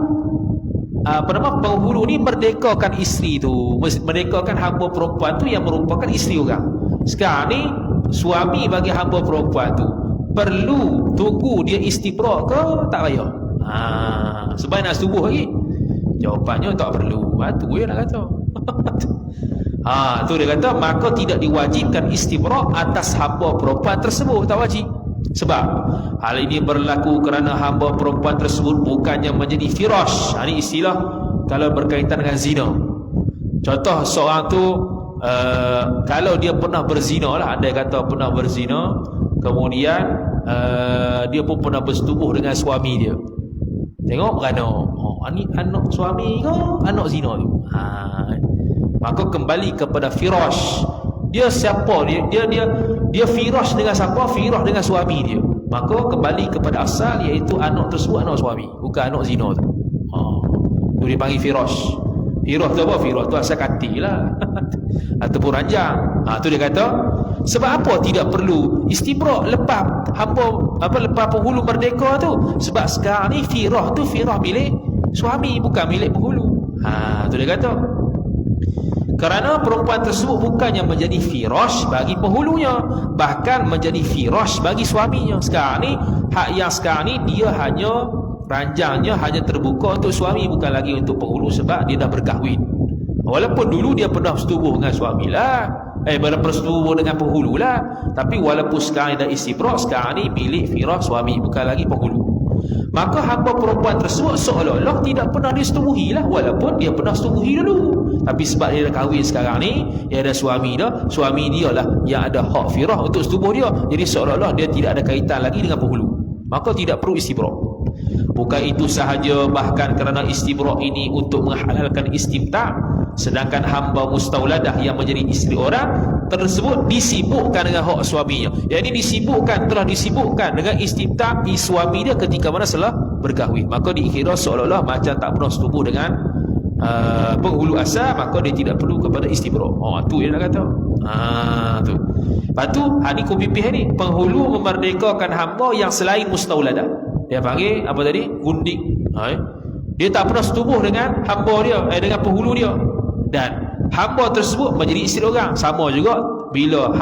S1: penghulu ni merdekakan isteri tu, merdekakan hamba perempuan tu yang merupakan isteri orang. Sekarang ni suami bagi hamba perempuan tu perlu tunggu dia istibra ke tak payah? Sebab nak setubuh lagi. Jawapannya tak perlu. Tu dia nak kata. Tu dia kata, maka tidak diwajibkan istibra' atas hamba perempuan tersebut. Tak wajib. Sebab hal ini berlaku kerana hamba perempuan tersebut bukannya menjadi firash. Ini istilah kalau berkaitan dengan zina. Contoh seorang tu kalau dia pernah berzina lah, ada kata pernah berzina, kemudian dia pun pernah bersetubuh dengan suami dia. Tengok beranak. Ni anak suami ke anak zina tu? Maka kembali kepada firash. Dia siapa dia? Dia firash dengan siapa? Firash dengan suami dia. Maka kembali kepada asal, iaitu anak tersebut anak suami, bukan anak zina tu. Tu dia panggil firash. Firash tu apa? Firash tu asal katil lah. Ataupun ranjang. Tu dia kata, sebab apa tidak perlu istibra' lepas lepas penghulu merdeka tu? Sebab sekarang ni firash tu firash milik suami, bukan milik penghulu. Tu dia kata, kerana perempuan tersebut bukannya menjadi firash bagi penghulunya, bahkan menjadi firash bagi suaminya. Sekarang ni hak yang sekarang ni dia hanya ranjangnya hanya terbuka untuk suami, bukan lagi untuk penghulu, sebab dia dah berkahwin. Walaupun dulu dia pernah bersetubuh dengan suami lah, bersetubuh dengan penghulu lah, tapi walaupun sekarang dah istibra', sekarang ni milik firash suami, bukan lagi penghulu. Maka hamba perempuan tersebut seolah-olah tidak pernah disetubuhi lah, walaupun dia pernah setubuhi dulu. Tapi sebab dia dah kahwin sekarang ni, dia ada suami dah, suami dia lah yang ada hak firah untuk setubuh dia. Jadi seolah-olah dia tidak ada kaitan lagi dengan penghulu, maka tidak perlu istibra'. Bukan itu sahaja, bahkan kerana istibra' ini untuk menghalalkan istimta', sedangkan hamba mustauladah yang menjadi isteri orang tersebut disibukkan dengan hak suaminya. Yang ini telah disibukkan dengan istimta' suami dia ketika mana setelah berkahwin. Maka dikira seolah-olah macam tak pernah setubuh dengan penghulu asal, maka dia tidak perlu kepada istibra'. Tu dia nak kata. Tu. Lepas tu, ni kupipih ni, penghulu memerdekakan hamba yang selain mustauladah. Dia panggil apa tadi? Gundik. Dia tak pernah setubuh dengan hamba dia, dengan penghulu dia. Dan hamba tersebut menjadi isteri orang. Sama juga bila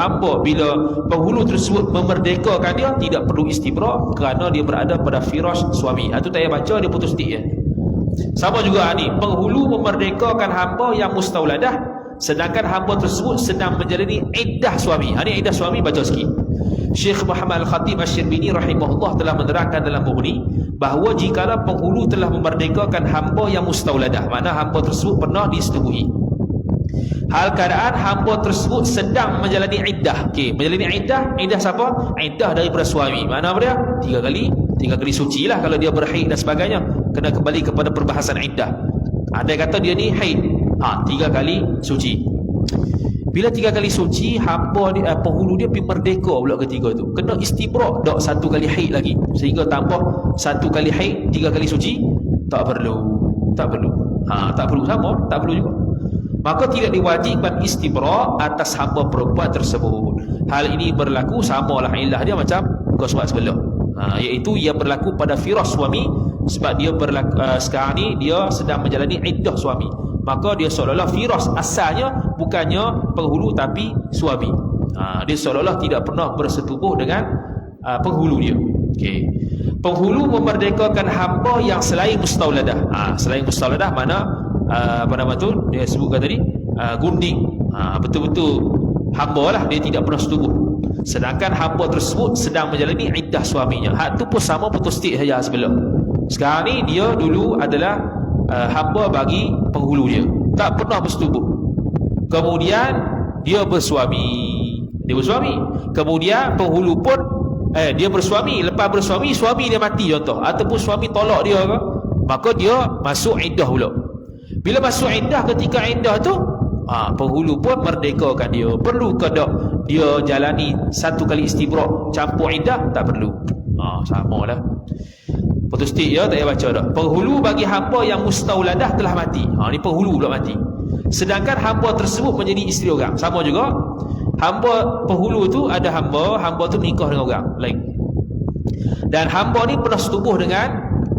S1: penghulu tersebut memerdekakan dia, tidak perlu istibra' kerana dia berada pada firash suami. Itu tak payah baca, dia putus tik je. Sama juga ni, penghulu memerdekakan hamba yang mustauladah, sedangkan hamba tersebut sedang menjalani iddah suami. Ini iddah suami, baca sikit. Syekh Muhammad Al-Khatib Asy-Syirbini rahimahullah telah menerangkan dalam buku ini bahawa jikalau penghulu telah memerdekakan hamba yang mustauladah, makna hamba tersebut pernah disetubuhi, hal keadaan hamba tersebut sedang menjalani iddah. Menjalani iddah siapa? Iddah daripada suami. Mana apa dia? 3 kali suci lah. Kalau dia berhaid dan sebagainya, kena kembali kepada perbahasan iddah. Ada yang kata dia ni haid, 3 kali suci. Bila 3 kali suci, hamba dia, penghulu dia pergi merdeka pula ketiga tu, kena istibra' dak 1 kali haid lagi, sehingga tambah 1 kali haid 3 kali suci. Tak perlu tak perlu sama, tak perlu juga. Maka tidak diwajibkan istibra' atas hamba perempuan tersebut. Hal ini berlaku samalah ilah dia macam muka surat sebelah, iaitu ia berlaku pada firash suami. Sebab dia sekarang ni dia sedang menjalani iddah suami, maka dia seolah-olah firash asalnya, bukannya penghulu tapi suami. Dia seolah-olah tidak pernah bersetubuh dengan penghulu dia. Penghulu memerdekakan hamba yang selain mustauladah. Selain mustauladah mana apa nama tu dia sebutkan tadi, gundik. Betul-betul hamba lah, dia tidak pernah setubuh, sedangkan hamba tersebut sedang menjalani iddah suaminya. Hak tu pun sama, putus tik saja sebelah. Sekarang ni dia dulu adalah hamba bagi penghulu dia, tak pernah bersetubuh. Kemudian dia bersuami. Kemudian penghulu pun dia bersuami. Lepas bersuami, suami dia mati contoh, ataupun suami tolak dia ke, maka dia masuk iddah pula. Bila masuk iddah, ketika iddah tu penghulu pun merdekakan dia. Perlu ke tak dia jalani 1 kali istibra' campur iddah? Tak perlu. Sama lah, putus tik ya, tak payah baca dah. Penghulu bagi hamba yang mustauladah telah mati. Ni penghulu pula mati, sedangkan hamba tersebut menjadi isteri orang. Sama juga, hamba penghulu tu ada hamba tu menikah dengan orang lain, dan hamba ni pernah setubuh dengan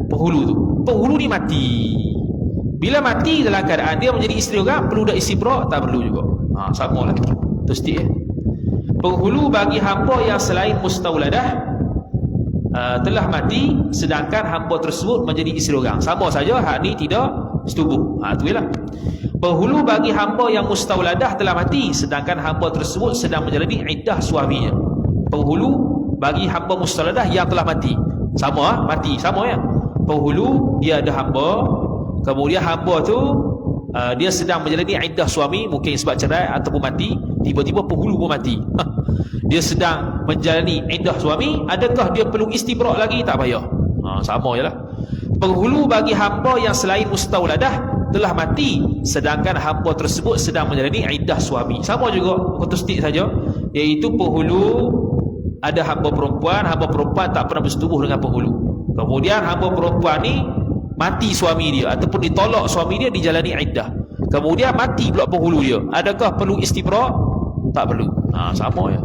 S1: penghulu tu. Penghulu ni mati. Bila mati dalam keadaan dia menjadi isteri orang, perlu dah istibra'? Tak perlu juga. Sama lah, putus tik. Penghulu bagi hamba yang selain mustauladah, telah mati sedangkan hamba tersebut menjadi isteri orang. Sama saja hak ni tidak setubuh. Tu ialah. Penghulu bagi hamba yang mustauladah telah mati sedangkan hamba tersebut sedang menjalani iddah suaminya. Penghulu bagi hamba mustauladah yang telah mati. Sama mati, sama ya. Penghulu dia ada hamba, kemudian hamba tu dia sedang menjalani iddah suami, mungkin sebab cerai ataupun mati, tiba-tiba penghulu pun mati. Dia sedang menjalani iddah suami, adakah dia perlu istibrak lagi? Tak payah. Sama jelah. Penghulu bagi hamba yang selain mustauladah telah mati sedangkan hamba tersebut sedang menjalani iddah suami. Sama juga kontestik saja, iaitu penghulu ada hamba perempuan tak pernah bersetubuh dengan penghulu. Kemudian hamba perempuan ni mati suami dia ataupun ditolak suami dia, dijalani iddah. Kemudian mati pula penghulu dia. Adakah perlu istibrak? Tak perlu. Sama ya.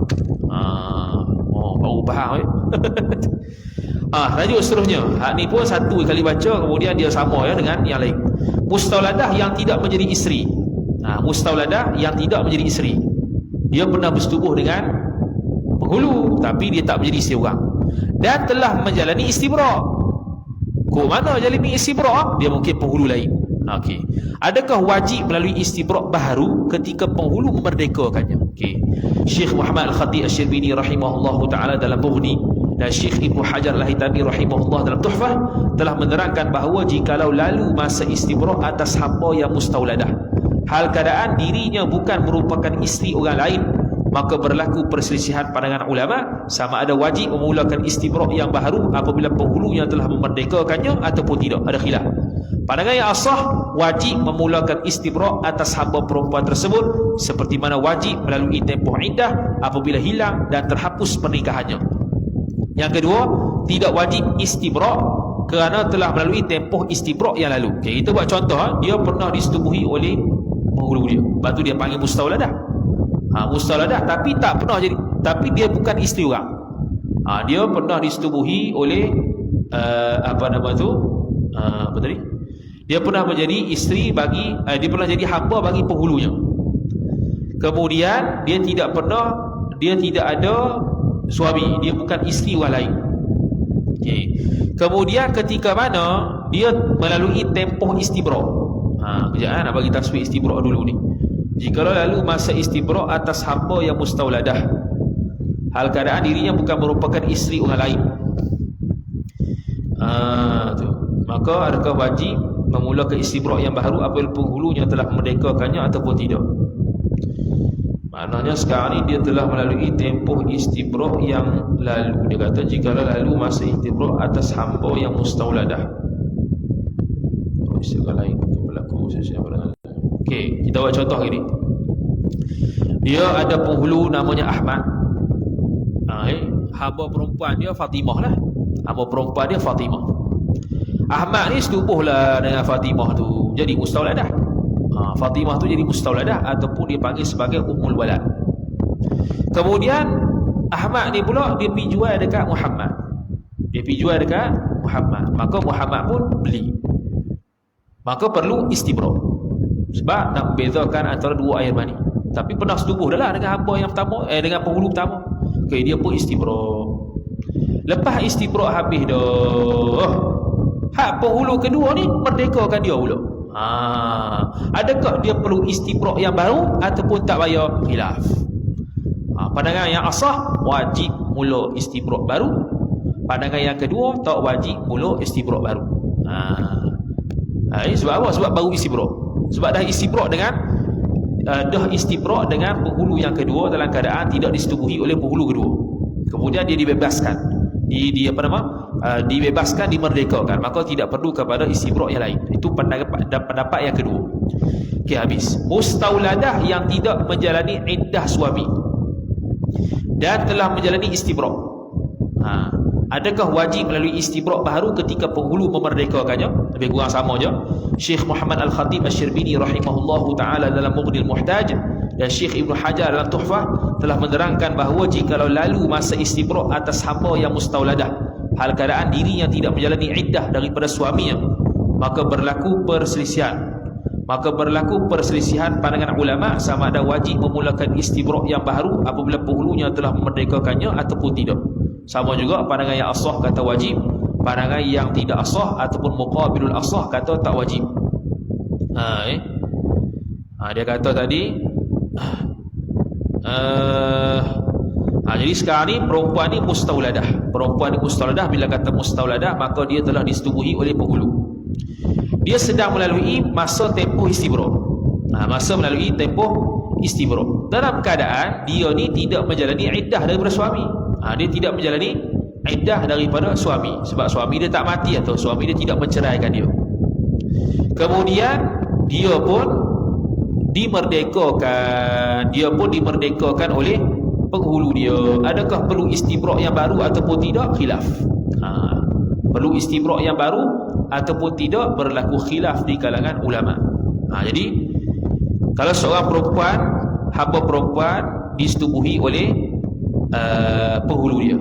S1: Baru faham ya. Lanjut seterusnya. Hak ni pun satu kali baca, kemudian dia sama ya dengan yang lain. Mustauladah yang tidak menjadi isteri. Mustauladah yang tidak menjadi isteri. Dia pernah bersetubuh dengan penghulu tapi dia tak menjadi isteri orang. Dan telah menjalani istibrak. Kok mana jalani istibrak? Dia mungkin penghulu lain. Okey. Adakah wajib melalui istibrak baharu ketika penghulu memerdekakannya? Okey. Syekh Muhammad Al-Khatib Asy-Syarbini rahimahullahu taala dalam Mughni dan Syekh Ibnu Hajar Al-Haytami rahimahullah dalam Tuhfah telah menerangkan bahawa jikalau lalu masa istibrak atas hamba yang mustauladah, hal keadaan dirinya bukan merupakan isteri orang lain, maka berlaku perselisihan pandangan ulama sama ada wajib memulakan istibrak yang baharu apabila penghulu yang telah memerdekakannya ataupun tidak. Ada khilaf. Pandangan yang asah, wajib memulakan istibrak atas hamba perempuan tersebut seperti mana wajib melalui tempoh iddah apabila hilang dan terhapus pernikahannya. Yang kedua, tidak wajib istibrak kerana telah melalui tempoh istibrak yang lalu. Okay, kita buat contoh, dia pernah disetubuhi oleh penghulu dia, lepas tu dia panggil mustauladah. Mustauladah tapi tak pernah jadi, tapi dia bukan isteri orang. Dia pernah disetubuhi oleh apa tadi? Dia pernah menjadi isteri bagi dia pernah jadi hamba bagi penghulunya. Kemudian dia tidak ada suami, dia bukan isteri orang lain. Okey. Kemudian ketika mana dia melalui tempoh istibrak. Kejap nak bagi tasbih istibrak dulu ni. Jikalau lalu masa istibrak atas hamba yang mustauladah, hal keadaan dirinya bukan merupakan isteri orang lain, maka adakah wajib memulakan istibrak yang baru apabila penghulunya telah memerdekakannya ataupun tidak? Maknanya sekarang ni dia telah melalui tempoh istibrak yang lalu. Dia kata jikalau lalu masa istibrak atas hamba yang mustauladah, istilah lain berlaku sesuatu. Okey, kita buat contoh gini. Dia ada penghulu namanya Ahmad. Hamba perempuan dia Fatimah lah. Hamba perempuan dia Fatimah. Ahmad ni setubuhlah dengan Fatimah tu, jadi mustauladah. Fatimah tu jadi mustauladah ataupun dia panggil sebagai Ummul Walad. Kemudian Ahmad ni pula dia pergi jual dekat Muhammad. Maka Muhammad pun beli. Maka perlu istibrak. Sebab nak membezakan antara dua air mani. Tapi pernah setubuh dah lah dengan hamba yang pertama, dengan penghulu pertama. Okay, dia pun istibrak. Lepas istibrak habis dah, hak penghulu kedua ni merdekakan dia pula. Adakah dia perlu istibrak yang baru ataupun tak payah? Khilaf. Pandangan yang asah, wajib mula istibrak baru. Pandangan yang kedua, tak wajib mula istibrak baru. Sebab apa? Sebab baru istibrak. Sebab dah istibrak dengan penghulu yang kedua dalam keadaan tidak disetubuhi oleh penghulu kedua. Kemudian dia dibebaskan. Dibebaskan, dimerdekakan, maka tidak perlu kepada istibrak yang lain. Itu pendapat yang kedua. Okey, habis. Mustauladah yang tidak menjalani iddah suami dan telah menjalani istibrak, adakah wajib melalui istibrak baru ketika penghulu memerdekakannya? Lebih kurang sama je. Syekh Muhammad Al-Khatib Asy-Syarbini rahimahullahu taala dalam Mughni Al-Muhtaj dan Syekh Ibnu Hajar dalam Tuhfah telah menerangkan bahawa jikalau lalu masa istibrak atas hamba yang mustauladah, hal keadaan diri yang tidak menjalani iddah daripada suaminya, maka berlaku perselisihan pandangan ulama sama ada wajib memulakan istibrak yang baru apabila penghulunya telah memerdekakannya ataupun tidak. Sama juga pandangan yang asah kata wajib, pandangan yang tidak asah ataupun muqabilul asah kata tak wajib. Dia kata tadi jadi sekarang ni perempuan ni mustauladah. Perempuan ni mustauladah, bila kata mustauladah maka dia telah disetubuhi oleh penghulu. Dia sedang melalui masa tempoh istibra. Masa melalui tempoh istibra. Dalam keadaan dia ni tidak menjalani iddah daripada suami. Dia tidak menjalani iddah daripada suami sebab suami dia tak mati atau suami dia tidak menceraikan dia. Kemudian dia pun dimerdekakan oleh penghulu dia. Adakah perlu istibra' yang baru ataupun tidak? Khilaf. Perlu istibra' yang baru ataupun tidak, berlaku khilaf di kalangan ulama. Jadi kalau seorang perempuan, hamba perempuan disetubuhi oleh penghulu dia,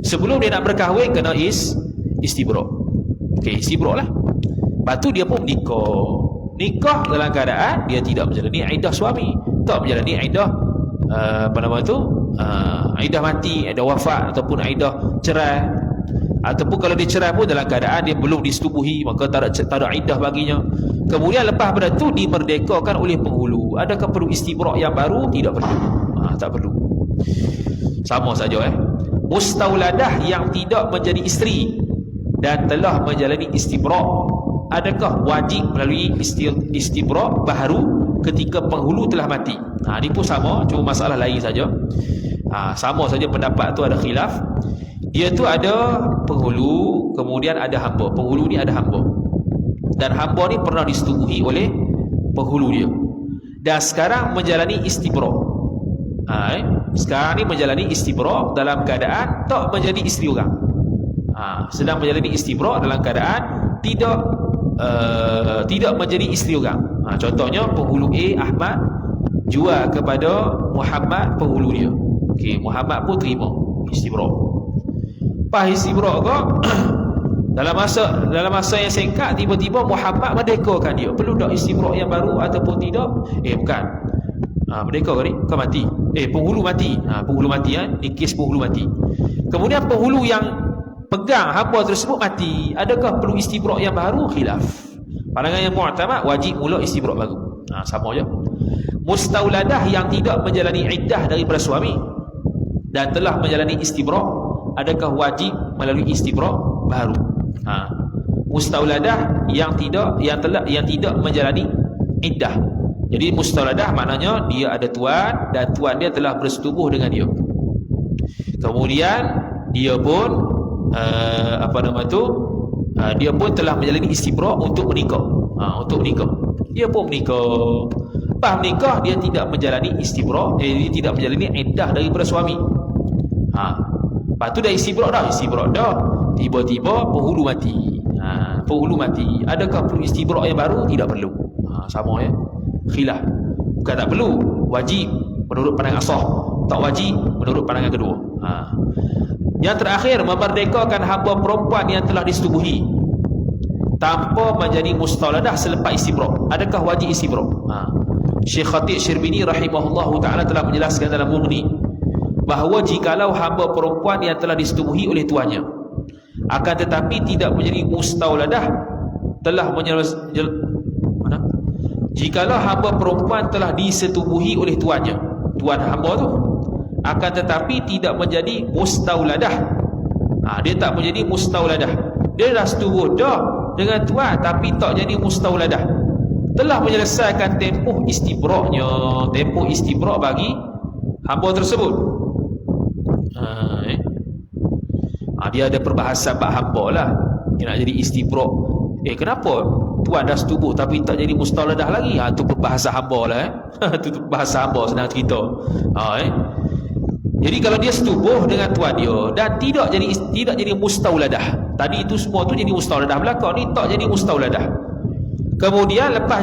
S1: sebelum dia nak berkahwin kena istibra'. Istibra' lah. Lepas tu dia pun nikah dalam keadaan dia tidak menjalani iddah suami, tak menjalani iddah iddah mati, iddah wafat ataupun iddah cerai. Ataupun kalau dia cerai pun dalam keadaan dia belum disetubuhi, maka tak ada iddah baginya. Kemudian lepas pada tu dimerdekakan oleh penghulu. Adakah perlu istibra' yang baru? Tidak perlu. Tak perlu. Sama saja mustauladah yang tidak menjadi isteri dan telah menjalani istibra', adakah wajib melalui istibra' baharu ketika penghulu telah mati? Ini pun sama, cuma masalah lain saja. Sama saja pendapat tu ada khilaf. Dia tu ada penghulu, kemudian ada hamba. Penghulu ni ada hamba, dan hamba ni pernah disetubuhi oleh penghulu dia, dan sekarang menjalani istibra'. Sekarang ni menjalani istibra' dalam keadaan tak menjadi isteri orang. Sedang menjalani istibra' dalam keadaan tidak menjadi isteri orang. Contohnya penghulu A, Ahmad, jual kepada Muhammad penghulu dia. Muhammad pun terima istibra'. Pas istibra' kau dalam masa yang singkat tiba-tiba Muhammad merdekakan dia. Perlu tak istibra' yang baru ataupun tidak? Bukan. Merdeka ke ni? Kau mati. Penghulu mati. Penghulu mati ni kes penghulu mati. Kemudian penghulu yang pegang hamba tersebut mati. Adakah perlu istibra' yang baru? Khilaf. Pandangan yang mu'tamad wajib mula istibra' baru. Sama je. Mustauladah yang tidak menjalani iddah daripada suami dan telah menjalani istibra', adakah wajib melalui istibra' baru? Mustauladah yang tidak menjalani iddah. Jadi mustauladah maknanya dia ada tuan dan tuan dia telah bersetubuh dengan dia. Kemudian dia pun dia pun telah menjalani istibra' untuk menikah. Dia pun menikah. Lepas menikah dia tidak menjalani istibra', dia tidak menjalani iddah daripada suami. Lepas tu dah istibra' dah. Tiba-tiba penghulu mati. Adakah perlu istibra' yang baru? Tidak perlu. Sama khilaf. Bukan tak perlu, wajib menurut pandangan asah, tak wajib menurut pandangan kedua. Yang terakhir, memerdekakan hamba perempuan yang telah disetubuhi tanpa menjadi mustauladah selepas istibra'. Adakah wajib istibra'? Syekh Khatib Syirbini rahimahullahu ta'ala telah menjelaskan dalam Mughni bahawa jikalau hamba perempuan yang telah disetubuhi oleh tuannya akan tetapi tidak menjadi mustauladah, jikalau hamba perempuan telah disetubuhi oleh tuannya, tuan hamba tu, akan tetapi tidak menjadi mustauladah, dia tak menjadi mustauladah, dia dah setubuh dah dengan tuan tapi tak jadi mustauladah, telah menyelesaikan tempoh istibra'nya, tempoh istibra' bagi hamba tersebut. Dia ada perbahasan bab hamba lah, dia nak jadi istibra'. Kenapa tuan dah setubuh tapi tak jadi mustauladah lagi? Itu perbahasan hamba lah. Itu bahasa hamba senang cerita. Jadi kalau dia setubuh dengan tuan dia dan tidak jadi mustauladah, tadi itu semua tu jadi mustauladah, belakang ni tak jadi mustauladah. Kemudian lepas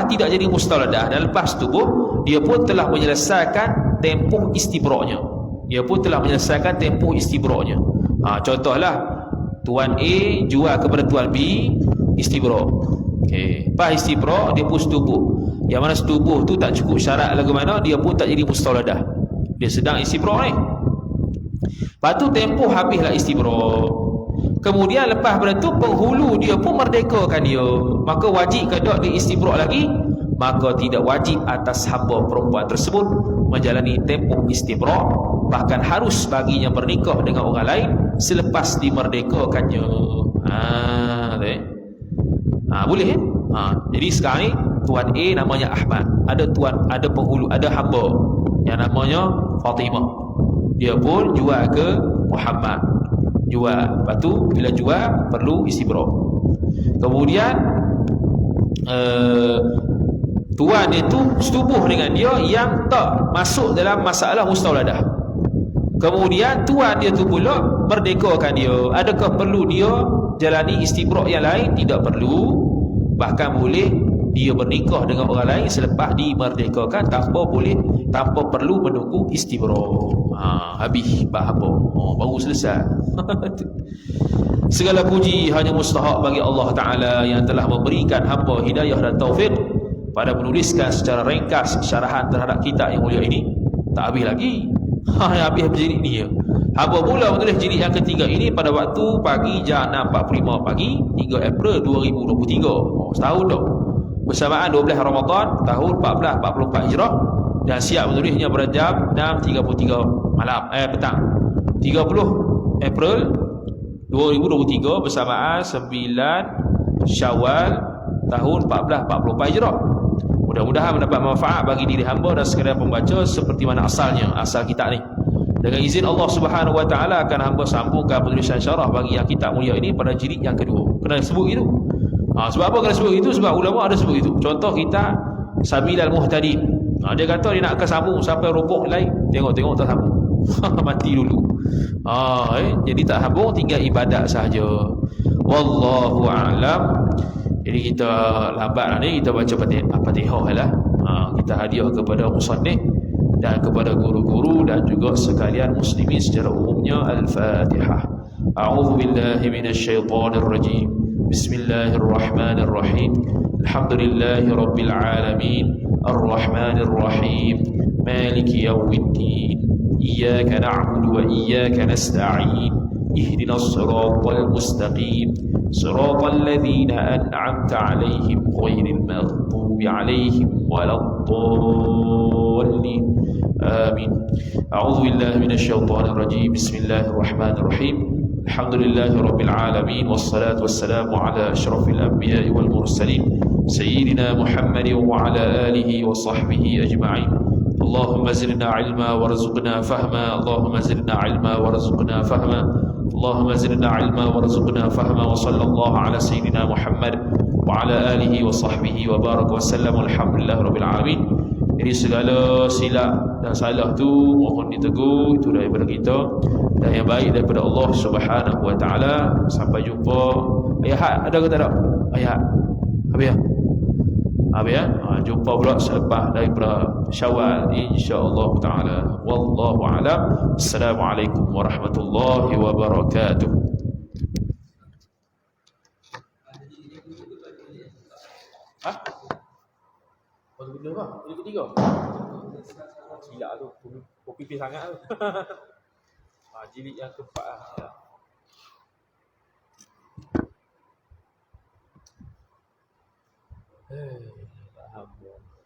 S1: tidak jadi mustauladah dan lepas setubuh, dia pun telah menyelesaikan tempoh istibra'nya. Contohlah tuan A jual kepada tuan B istibra'. Pas istibra' dia pun setubuh. Yang mana setubuh tu tak cukup syarat lagu mana, dia pun tak jadi mustauladah. Dia sedang istibra' ni. Lepas tu tempoh habislah istibrak. Kemudian lepas pada tu penghulu dia pun merdekakan dia. Maka wajib ke tak dia istibrak lagi? Maka tidak wajib atas hamba perempuan tersebut menjalani tempoh istibrak, bahkan harus baginya bernikah dengan orang lain selepas dimerdekakannya. Boleh kan? Jadi sekarang ni tuan A namanya Ahmad, ada penghulu, ada hamba yang namanya Fatimah. Dia pun jual ke Muhammad. Jual. Lepas tu bila jual perlu istibrak. Kemudian tuan dia tu setubuh dengan dia yang tak masuk dalam masalah mustaudadah. Kemudian tuan dia tu pula merdekakan dia. Adakah perlu dia jalani istibrak yang lain? Tidak perlu. Bahkan boleh dia bernikah dengan orang lain selepas dimerdekakan tanpa perlu menunggu istibrak. Habis bahapa. Baru selesai. Segala puji hanya mustahak bagi Allah Ta'ala yang telah memberikan hamba hidayah dan taufik pada menuliskan secara ringkas syarahan terhadap kitab yang mulia ini. Tak habis lagi. Habis jilid ni ya. Hamba mula menulis jilid yang ketiga ini pada waktu pagi jam 6.45 pagi 3 April 2023. Setahun dah. Bersamaan 12 Ramadan tahun 1444 Hijrah, dan siap menulisnya pada jam 6.33 malam petang 30 April 2023 bersamaan 9 Syawal tahun 1444 Hijrah. Mudah-mudahan mendapat manfaat bagi diri hamba dan sekalian pembaca seperti mana asal kitab ni. Dengan izin Allah Subhanahu Wa Taala akan hamba sambungkan penulisan syarah bagi yang kitab mulia ini pada jilid yang kedua. Kena sebut itu. Sebab apa kena sebut itu? Sebab ulama ada sebut itu. Contoh kita Sabilal Muhtadin. Dia kata dia nak akan sambung sampai rukuk lain. Tengok tak sambung. Mati dulu. Jadi tak sambung, tinggal ibadat sahaja. Wallahu a'lam. Jadi kita lambat ni kita baca Fatihah lah. Kita hadiah kepada musannif dan kepada guru-guru dan juga sekalian muslimin secara umumnya. Al-Fatihah. A'udzu billahi minasyaitonir rajim. Bismillahirrahmanirrahim. Alhamdulillahi rabbil alamin. Arrahmanir rahim. Maliki yaumiddin. Iyyaka na'budu wa iyyaka nasta'in. Ihdinas siratal mustaqim. Siratal ladzina an'amta 'alaihim ghairil maghdubi 'alaihim waladdallin. Amin. A'udzu billahi minasyaitonir rajim. Bismillahirrahmanirrahim. Alhamdulillahi rabbil alamin wassalatu wassalamu ala asyrafil anbiya'i wal mursalin sayyidina Muhammadin wa ala alihi wa sahbihi ajma'in. Allahumma zidna ilma warzuqna fahma. Allahumma zidna ilma warzuqna fahma. Allahumma zidna ilma warzuqna fahma. Wa sallallahu ala sayyidina Muhammad wa ala alihi wa sahbihi wa baraka wa sallam. Alhamdulillahi rabbil alamin. Jadi segala silap dan salah tu mohon ditegur, itu daripada kita, dan yang baik daripada Allah Subhanahu Wa Taala. Sampai jumpa. Ayat ada ke tak ada? Ayat habis ya? Jumpa pula selepas daripada Syawal insya-Allah taala. Wallahu a'lam. Assalamualaikum warahmatullahi wabarakatuh. Baru benda apa? Jadi ketiga. Gila tu. Kopi pipis sangat tu. Jilid yang keempat lah. Tak habis.